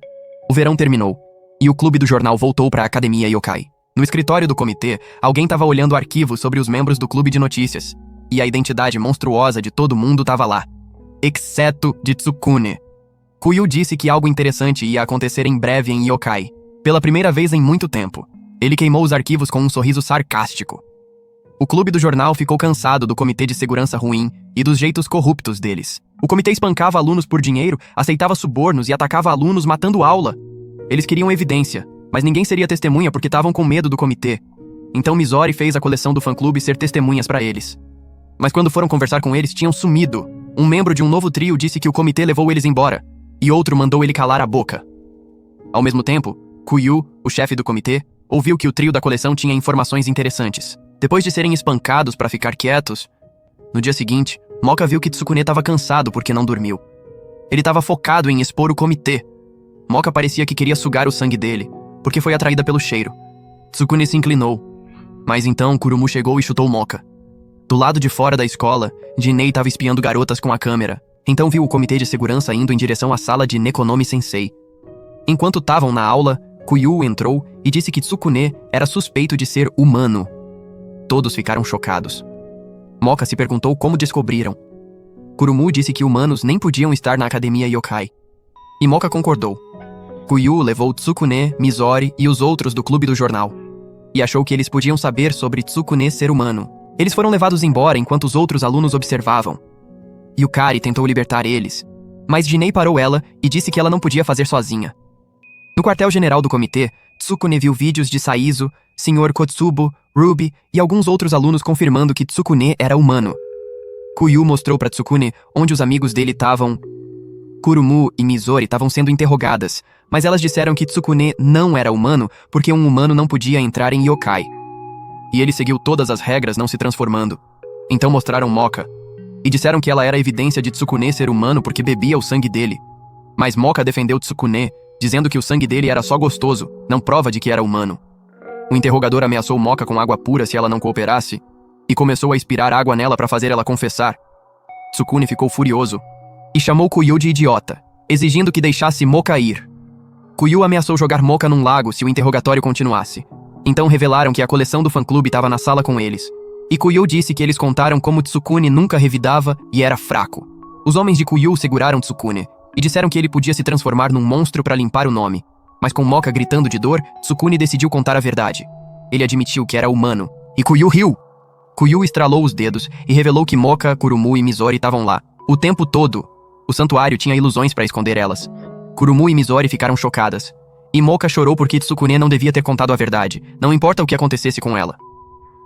O verão terminou, e o clube do jornal voltou para a Academia Yokai. No escritório do comitê, alguém estava olhando arquivos sobre os membros do clube de notícias, e a identidade monstruosa de todo mundo estava lá, exceto de Tsukune. Kuyu disse que algo interessante ia acontecer em breve em Yokai, pela primeira vez em muito tempo. Ele queimou os arquivos com um sorriso sarcástico. O clube do jornal ficou cansado do comitê de segurança ruim e dos jeitos corruptos deles. O comitê espancava alunos por dinheiro, aceitava subornos e atacava alunos matando aula. Eles queriam evidência, mas ninguém seria testemunha porque estavam com medo do comitê. Então Mizori fez a coleção do fã-clube ser testemunhas para eles. Mas quando foram conversar com eles, tinham sumido. Um membro de um novo trio disse que o comitê levou eles embora, e outro mandou ele calar a boca. Ao mesmo tempo, Kuyu, o chefe do comitê, ouviu que o trio da coleção tinha informações interessantes. Depois de serem espancados para ficar quietos, no dia seguinte, Moka viu que Tsukune estava cansado porque não dormiu. Ele estava focado em expor o comitê. Moka parecia que queria sugar o sangue dele, porque foi atraída pelo cheiro. Tsukune se inclinou, mas então Kurumu chegou e chutou Moka. Do lado de fora da escola, Jinei estava espiando garotas com a câmera, então viu o comitê de segurança indo em direção à sala de Nekonomi Sensei. Enquanto estavam na aula, Kuyu entrou e disse que Tsukune era suspeito de ser humano. Todos ficaram chocados. Moka se perguntou como descobriram. Kurumu disse que humanos nem podiam estar na Academia Yokai. E Moka concordou. Kuyu levou Tsukune, Mizori e os outros do clube do jornal. E achou que eles podiam saber sobre Tsukune ser humano. Eles foram levados embora enquanto os outros alunos observavam. Yukari tentou libertar eles, mas Jinei parou ela e disse que ela não podia fazer sozinha. No quartel-general do comitê, Tsukune viu vídeos de Saizo, Sr. Kotsubo, Ruby e alguns outros alunos confirmando que Tsukune era humano. Kuyu mostrou para Tsukune onde os amigos dele estavam. Kurumu e Mizori estavam sendo interrogadas, mas elas disseram que Tsukune não era humano porque um humano não podia entrar em Yokai. E ele seguiu todas as regras não se transformando. Então mostraram Moka, e disseram que ela era evidência de Tsukune ser humano porque bebia o sangue dele. Mas Moka defendeu Tsukune, dizendo que o sangue dele era só gostoso, não prova de que era humano. O interrogador ameaçou Moka com água pura se ela não cooperasse, e começou a aspirar água nela para fazer ela confessar. Tsukune ficou furioso, e chamou Kuyu de idiota, exigindo que deixasse Moka ir. Kuyu ameaçou jogar Moka num lago se o interrogatório continuasse. Então revelaram que a coleção do fã-clube estava na sala com eles. E Kuyu disse que eles contaram como Tsukune nunca revidava e era fraco. Os homens de Kuyu seguraram Tsukune e disseram que ele podia se transformar num monstro para limpar o nome. Mas com Moka gritando de dor, Tsukune decidiu contar a verdade. Ele admitiu que era humano, e Kuyu riu. Kuyu estralou os dedos e revelou que Moka, Kurumu e Mizori estavam lá, o tempo todo. O santuário tinha ilusões para esconder elas. Kurumu e Mizori ficaram chocadas. E Moka chorou porque Tsukune não devia ter contado a verdade, não importa o que acontecesse com ela.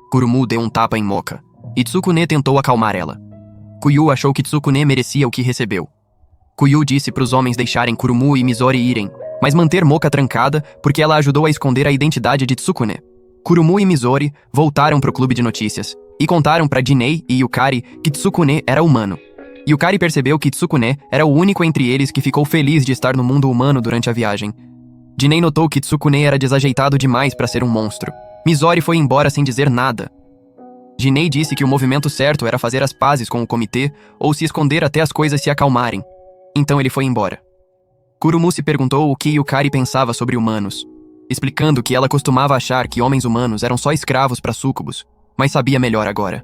Kurumu deu um tapa em Moka, e Tsukune tentou acalmar ela. Kuyu achou que Tsukune merecia o que recebeu. Kuyu disse para os homens deixarem Kurumu e Mizori irem, mas manter Moka trancada porque ela ajudou a esconder a identidade de Tsukune. Kurumu e Mizori voltaram para o clube de notícias e contaram para Jinei e Yukari que Tsukune era humano. Yukari percebeu que Tsukune era o único entre eles que ficou feliz de estar no mundo humano durante a viagem. Jinei notou que Tsukune era desajeitado demais para ser um monstro. Mizori foi embora sem dizer nada. Jinei disse que o movimento certo era fazer as pazes com o comitê ou se esconder até as coisas se acalmarem. Então ele foi embora. Kurumu se perguntou o que Yukari pensava sobre humanos, explicando que ela costumava achar que homens humanos eram só escravos para súcubos, mas sabia melhor agora.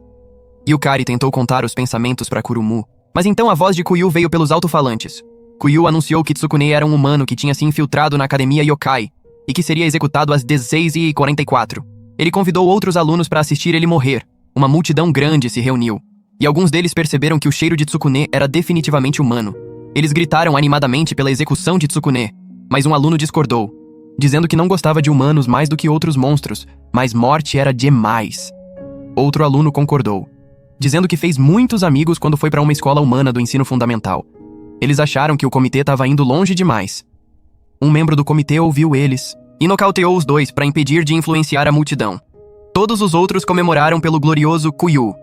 Yukari tentou contar os pensamentos para Kurumu, mas então a voz de Kuyu veio pelos alto-falantes. Kuyu anunciou que Tsukune era um humano que tinha se infiltrado na academia Yokai e que seria executado às 16h44. Ele convidou outros alunos para assistir ele morrer. Uma multidão grande se reuniu, e alguns deles perceberam que o cheiro de Tsukune era definitivamente humano. Eles gritaram animadamente pela execução de Tsukune, mas um aluno discordou, dizendo que não gostava de humanos mais do que outros monstros, mas morte era demais. Outro aluno concordou, dizendo que fez muitos amigos quando foi para uma escola humana do ensino fundamental. Eles acharam que o comitê estava indo longe demais. Um membro do comitê ouviu eles e nocauteou os dois para impedir de influenciar a multidão. Todos os outros comemoraram pelo glorioso Kuyu.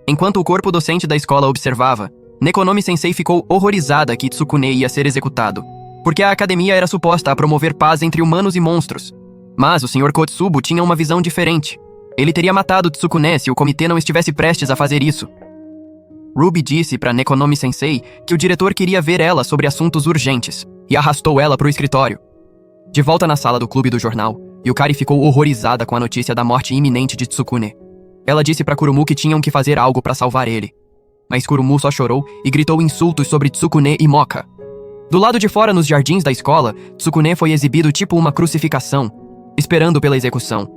Enquanto o corpo docente da escola observava, Nekonomi-sensei ficou horrorizada que Tsukune ia ser executado, porque a academia era suposta a promover paz entre humanos e monstros. Mas o Sr. Kotsubo tinha uma visão diferente. Ele teria matado Tsukune se o comitê não estivesse prestes a fazer isso. Ruby disse para Nekonomi-sensei que o diretor queria ver ela sobre assuntos urgentes e arrastou ela para o escritório. De volta na sala do clube do jornal, Yukari ficou horrorizada com a notícia da morte iminente de Tsukune. Ela disse para Kurumu que tinham que fazer algo para salvar ele. Mas Kurumu só chorou e gritou insultos sobre Tsukune e Moka. Do lado de fora, nos jardins da escola, Tsukune foi exibido tipo uma crucificação, esperando pela execução.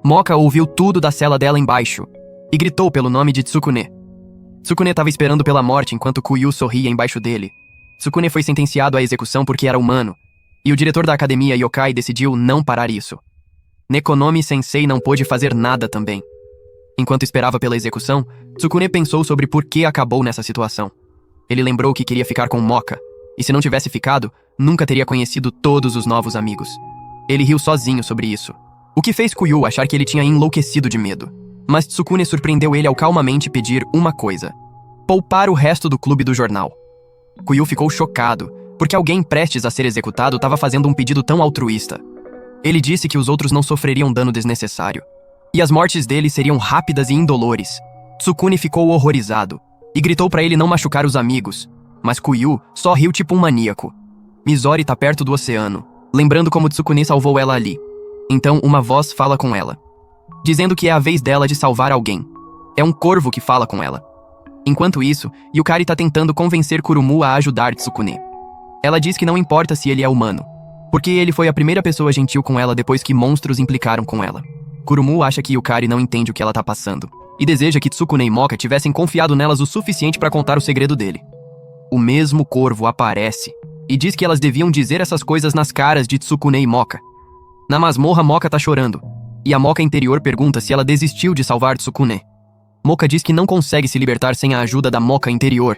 Moka ouviu tudo da cela dela embaixo e gritou pelo nome de Tsukune. Tsukune estava esperando pela morte enquanto Kuyu sorria embaixo dele. Tsukune foi sentenciado à execução porque era humano, e o diretor da academia Yokai decidiu não parar isso. Nekonomi-sensei não pôde fazer nada também. Enquanto esperava pela execução, Tsukune pensou sobre por que acabou nessa situação. Ele lembrou que queria ficar com Moka, e se não tivesse ficado, nunca teria conhecido todos os novos amigos. Ele riu sozinho sobre isso, o que fez Kuyu achar que ele tinha enlouquecido de medo. Mas Tsukune surpreendeu ele ao calmamente pedir uma coisa: poupar o resto do clube do jornal. Kuyu ficou chocado, porque alguém prestes a ser executado estava fazendo um pedido tão altruísta. Ele disse que os outros não sofreriam dano desnecessário, e as mortes deles seriam rápidas e indolores. Tsukune ficou horrorizado, e gritou para ele não machucar os amigos, mas Kuyu só riu tipo um maníaco. Mizori tá perto do oceano, lembrando como Tsukune salvou ela ali. Então uma voz fala com ela, dizendo que é a vez dela de salvar alguém. É um corvo que fala com ela. Enquanto isso, Yukari tá tentando convencer Kurumu a ajudar Tsukune. Ela diz que não importa se ele é humano, porque ele foi a primeira pessoa gentil com ela depois que monstros implicaram com ela. Kurumu acha que Yukari não entende o que ela tá passando, e deseja que Tsukune e Moka tivessem confiado nelas o suficiente para contar o segredo dele. O mesmo corvo aparece, e diz que elas deviam dizer essas coisas nas caras de Tsukune e Moka. Na masmorra, Moka tá chorando, e a Moka interior pergunta se ela desistiu de salvar Tsukune. Moka diz que não consegue se libertar sem a ajuda da Moka interior.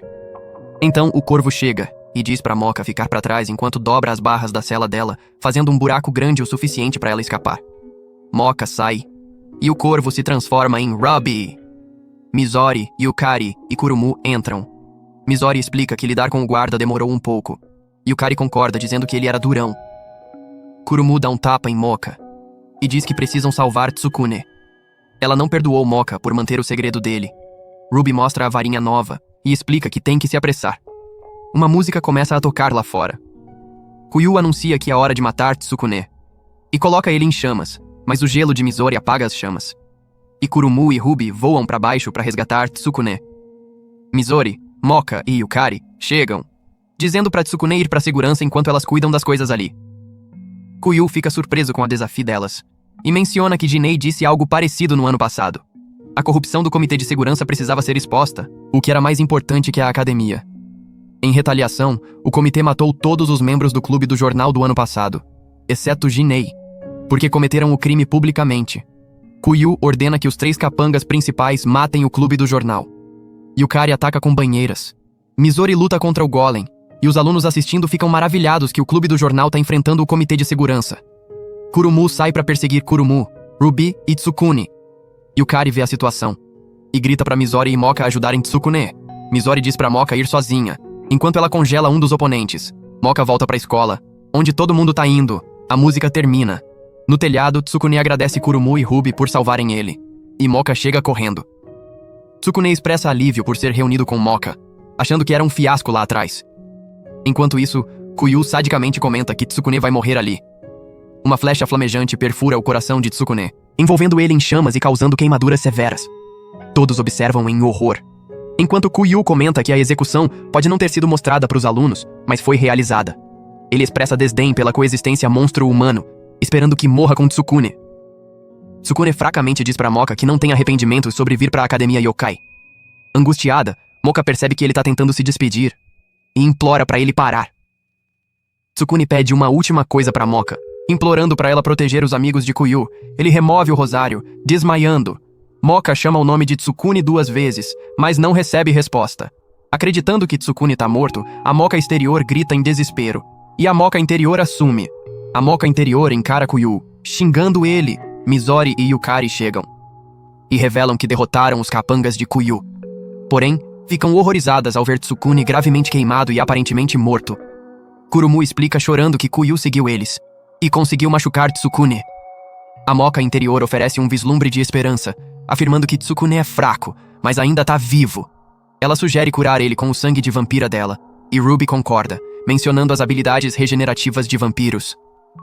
Então o corvo chega e diz pra Moka ficar pra trás enquanto dobra as barras da cela dela, fazendo um buraco grande o suficiente pra ela escapar. Moka sai, e o corvo se transforma em Ruby. Mizori, Yukari e Kurumu entram. Mizori explica que lidar com o guarda demorou um pouco. Yukari concorda, dizendo que ele era durão. Kurumu dá um tapa em Moka e diz que precisam salvar Tsukune. Ela não perdoou Moka por manter o segredo dele. Ruby mostra a varinha nova e explica que tem que se apressar. Uma música começa a tocar lá fora. Kuyu anuncia que é hora de matar Tsukune e coloca ele em chamas, mas o gelo de Mizori apaga as chamas. E Kurumu e Ruby voam para baixo para resgatar Tsukune. Mizori, Moka e Yukari chegam, dizendo para Tsukune ir para segurança enquanto elas cuidam das coisas ali. Kuyu fica surpreso com a desafio delas e menciona que Jinei disse algo parecido no ano passado. A corrupção do Comitê de Segurança precisava ser exposta, o que era mais importante que a academia. Em retaliação, o comitê matou todos os membros do clube do jornal do ano passado, exceto Jinei, porque cometeram o crime publicamente. Kuyu ordena que os 3 capangas principais matem o clube do jornal. Yukari ataca com banheiras. Mizori luta contra o Golem, e os alunos assistindo ficam maravilhados que o clube do jornal está enfrentando o comitê de segurança. Kurumu sai para perseguir Kurumu, Ruby e Tsukune. Yukari vê a situação e grita para Mizori e Moka ajudarem Tsukune. Mizori diz para Moka ir sozinha, enquanto ela congela um dos oponentes. Moka volta para a escola, onde todo mundo tá indo. A música termina. No telhado, Tsukune agradece Kurumu e Ruby por salvarem ele, e Moka chega correndo. Tsukune expressa alívio por ser reunido com Moka, achando que era um fiasco lá atrás. Enquanto isso, Kuyu sadicamente comenta que Tsukune vai morrer ali. Uma flecha flamejante perfura o coração de Tsukune, envolvendo ele em chamas e causando queimaduras severas. Todos observam em horror. Enquanto Kuyu comenta que a execução pode não ter sido mostrada para os alunos, mas foi realizada. Ele expressa desdém pela coexistência monstro-humano, esperando que morra com Tsukune. Tsukune fracamente diz para Moka que não tem arrependimento sobre vir para a academia yokai. Angustiada, Moka percebe que ele tá tentando se despedir e implora para ele parar. Tsukune pede uma última coisa para Moka, implorando para ela proteger os amigos de Kuyu. Ele remove o rosário, desmaiando. Moka chama o nome de Tsukune 2 vezes, mas não recebe resposta. Acreditando que Tsukune tá morto, a Moka exterior grita em desespero. E a Moka interior assume. A Moka interior encara Kuyu, xingando ele. Mizori e Yukari chegam e revelam que derrotaram os capangas de Kuyu. Porém, ficam horrorizadas ao ver Tsukune gravemente queimado e aparentemente morto. Kurumu explica chorando que Kuyu seguiu eles e conseguiu machucar Tsukune. A Moka interior oferece um vislumbre de esperança, afirmando que Tsukune é fraco, mas ainda tá vivo. Ela sugere curar ele com o sangue de vampira dela, e Ruby concorda, mencionando as habilidades regenerativas de vampiros.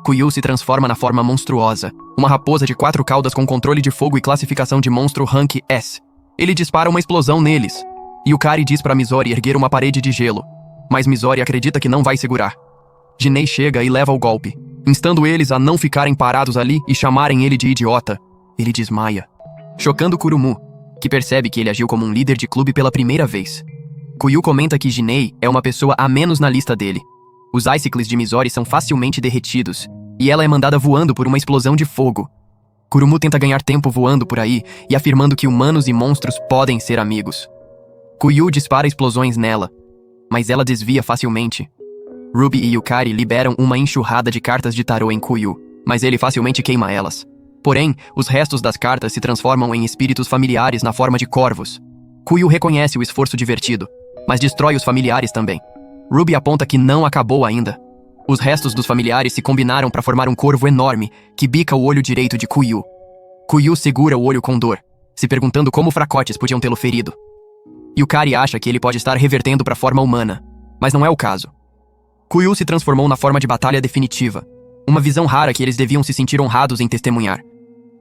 Kuyu se transforma na forma monstruosa, uma raposa de 4 caudas com controle de fogo e classificação de monstro Rank S. Ele dispara uma explosão neles. Yukari diz para Mizori erguer uma parede de gelo, mas Mizori acredita que não vai segurar. Jinei chega e leva o golpe, instando eles a não ficarem parados ali e chamarem ele de idiota. Ele desmaia, chocando Kurumu, que percebe que ele agiu como um líder de clube pela primeira vez. Kuyu comenta que Jinei é uma pessoa a menos na lista dele. Os icicles de Mizori são facilmente derretidos, e ela é mandada voando por uma explosão de fogo. Kurumu tenta ganhar tempo voando por aí e afirmando que humanos e monstros podem ser amigos. Kuyu dispara explosões nela, mas ela desvia facilmente. Ruby e Yukari liberam uma enxurrada de cartas de tarô em Kuyu, mas ele facilmente queima elas. Porém, os restos das cartas se transformam em espíritos familiares na forma de corvos. Kuyu reconhece o esforço divertido, mas destrói os familiares também. Ruby aponta que não acabou ainda. Os restos dos familiares se combinaram para formar um corvo enorme que bica o olho direito de Kuyu. Kuyu segura o olho com dor, se perguntando como fracotes podiam tê-lo ferido. Yukari acha que ele pode estar revertendo para a forma humana, mas não é o caso. Kuyu se transformou na forma de batalha definitiva, uma visão rara que eles deviam se sentir honrados em testemunhar.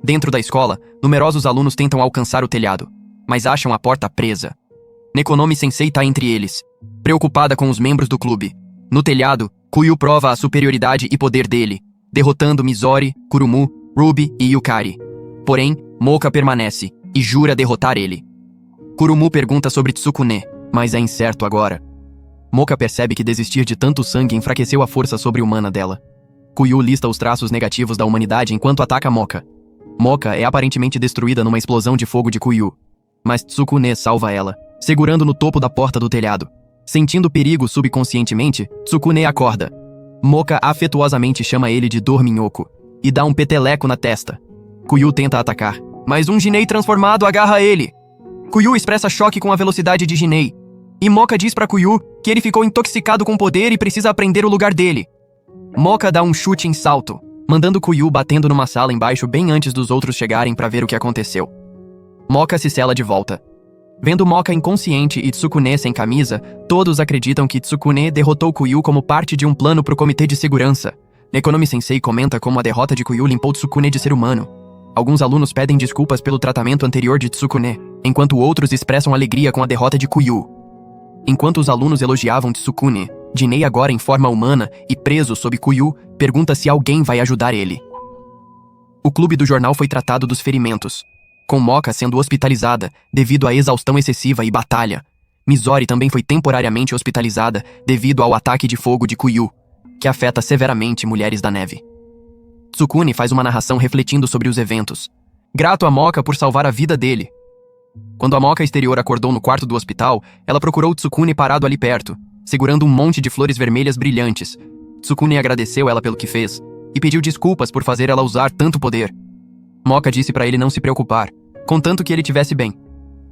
Dentro da escola, numerosos alunos tentam alcançar o telhado, mas acham a porta presa. Nekonomi Sensei tá entre eles, preocupada com os membros do clube. No telhado, Kuyu prova a superioridade e poder dele, derrotando Mizori, Kurumu, Ruby e Yukari. Porém, Moka permanece e jura derrotar ele. Kurumu pergunta sobre Tsukune, mas é incerto agora. Moka percebe que desistir de tanto sangue enfraqueceu a força sobre-humana dela. Kuyu lista os traços negativos da humanidade enquanto ataca Moka. Moka é aparentemente destruída numa explosão de fogo de Kuyu, mas Tsukune salva ela, segurando no topo da porta do telhado. Sentindo perigo subconscientemente, Tsukune acorda. Moka afetuosamente chama ele de Dorminhoco e dá um peteleco na testa. Kuyu tenta atacar, mas um Jinei transformado agarra ele. Kuyu expressa choque com a velocidade de Jinei, e Moka diz pra Kuyu que ele ficou intoxicado com poder e precisa aprender o lugar dele. Moka dá um chute em salto, mandando Kuyu batendo numa sala embaixo bem antes dos outros chegarem pra ver o que aconteceu. Moka se sela de volta. Vendo Moka inconsciente e Tsukune sem camisa, todos acreditam que Tsukune derrotou Kuyu como parte de um plano pro comitê de segurança. Nekonomi Sensei comenta como a derrota de Kuyu limpou Tsukune de ser humano. Alguns alunos pedem desculpas pelo tratamento anterior de Tsukune, enquanto outros expressam alegria com a derrota de Kuyu. Enquanto os alunos elogiavam Tsukune, Jinei, agora em forma humana e preso sob Kuyu, pergunta se alguém vai ajudar ele. O clube do jornal foi tratado dos ferimentos, com Moka sendo hospitalizada devido à exaustão excessiva e batalha. Mizori também foi temporariamente hospitalizada devido ao ataque de fogo de Kuyu, que afeta severamente mulheres da neve. Tsukune faz uma narração refletindo sobre os eventos, grato a Moka por salvar a vida dele. Quando a Moka exterior acordou no quarto do hospital, ela procurou Tsukune parado ali perto, segurando um monte de flores vermelhas brilhantes. Tsukune agradeceu ela pelo que fez e pediu desculpas por fazer ela usar tanto poder. Moka disse pra ele não se preocupar, contanto que ele tivesse bem.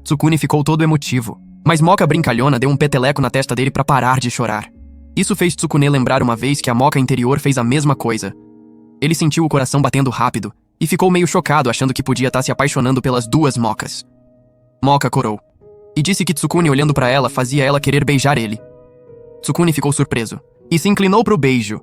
Tsukune ficou todo emotivo, mas Moka brincalhona deu um peteleco na testa dele pra parar de chorar. Isso fez Tsukune lembrar uma vez que a Moka interior fez a mesma coisa. Ele sentiu o coração batendo rápido e ficou meio chocado achando que podia estar se apaixonando pelas duas Mokas. Moka corou e disse que Tsukune olhando pra ela fazia ela querer beijar ele. Tsukune ficou surpreso e se inclinou pro beijo.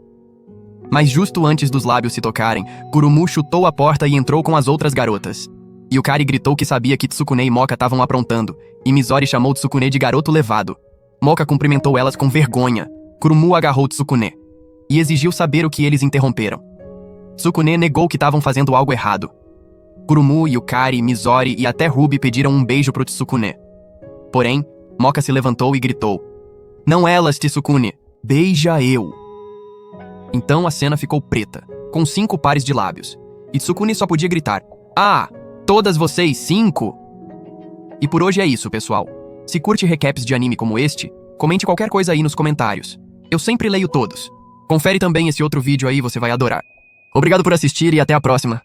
Mas justo antes dos lábios se tocarem, Kurumu chutou a porta e entrou com as outras garotas. E o Kari gritou que sabia que Tsukune e Moka estavam aprontando, e Mizori chamou Tsukune de garoto levado. Moka cumprimentou elas com vergonha. Kurumu agarrou Tsukune e exigiu saber o que eles interromperam. Tsukune negou que estavam fazendo algo errado. Kurumu, Yukari, Mizori e até Ruby pediram um beijo pro Tsukune. Porém, Moka se levantou e gritou: "Não elas, Tsukune! Beija eu!" Então a cena ficou preta, com 5 pares de lábios. E Tsukune só podia gritar: "Ah! Todas vocês 5!" E por hoje é isso, pessoal. Se curte recaps de anime como este, comente qualquer coisa aí nos comentários. Eu sempre leio todos. Confere também esse outro vídeo aí, você vai adorar. Obrigado por assistir e até a próxima.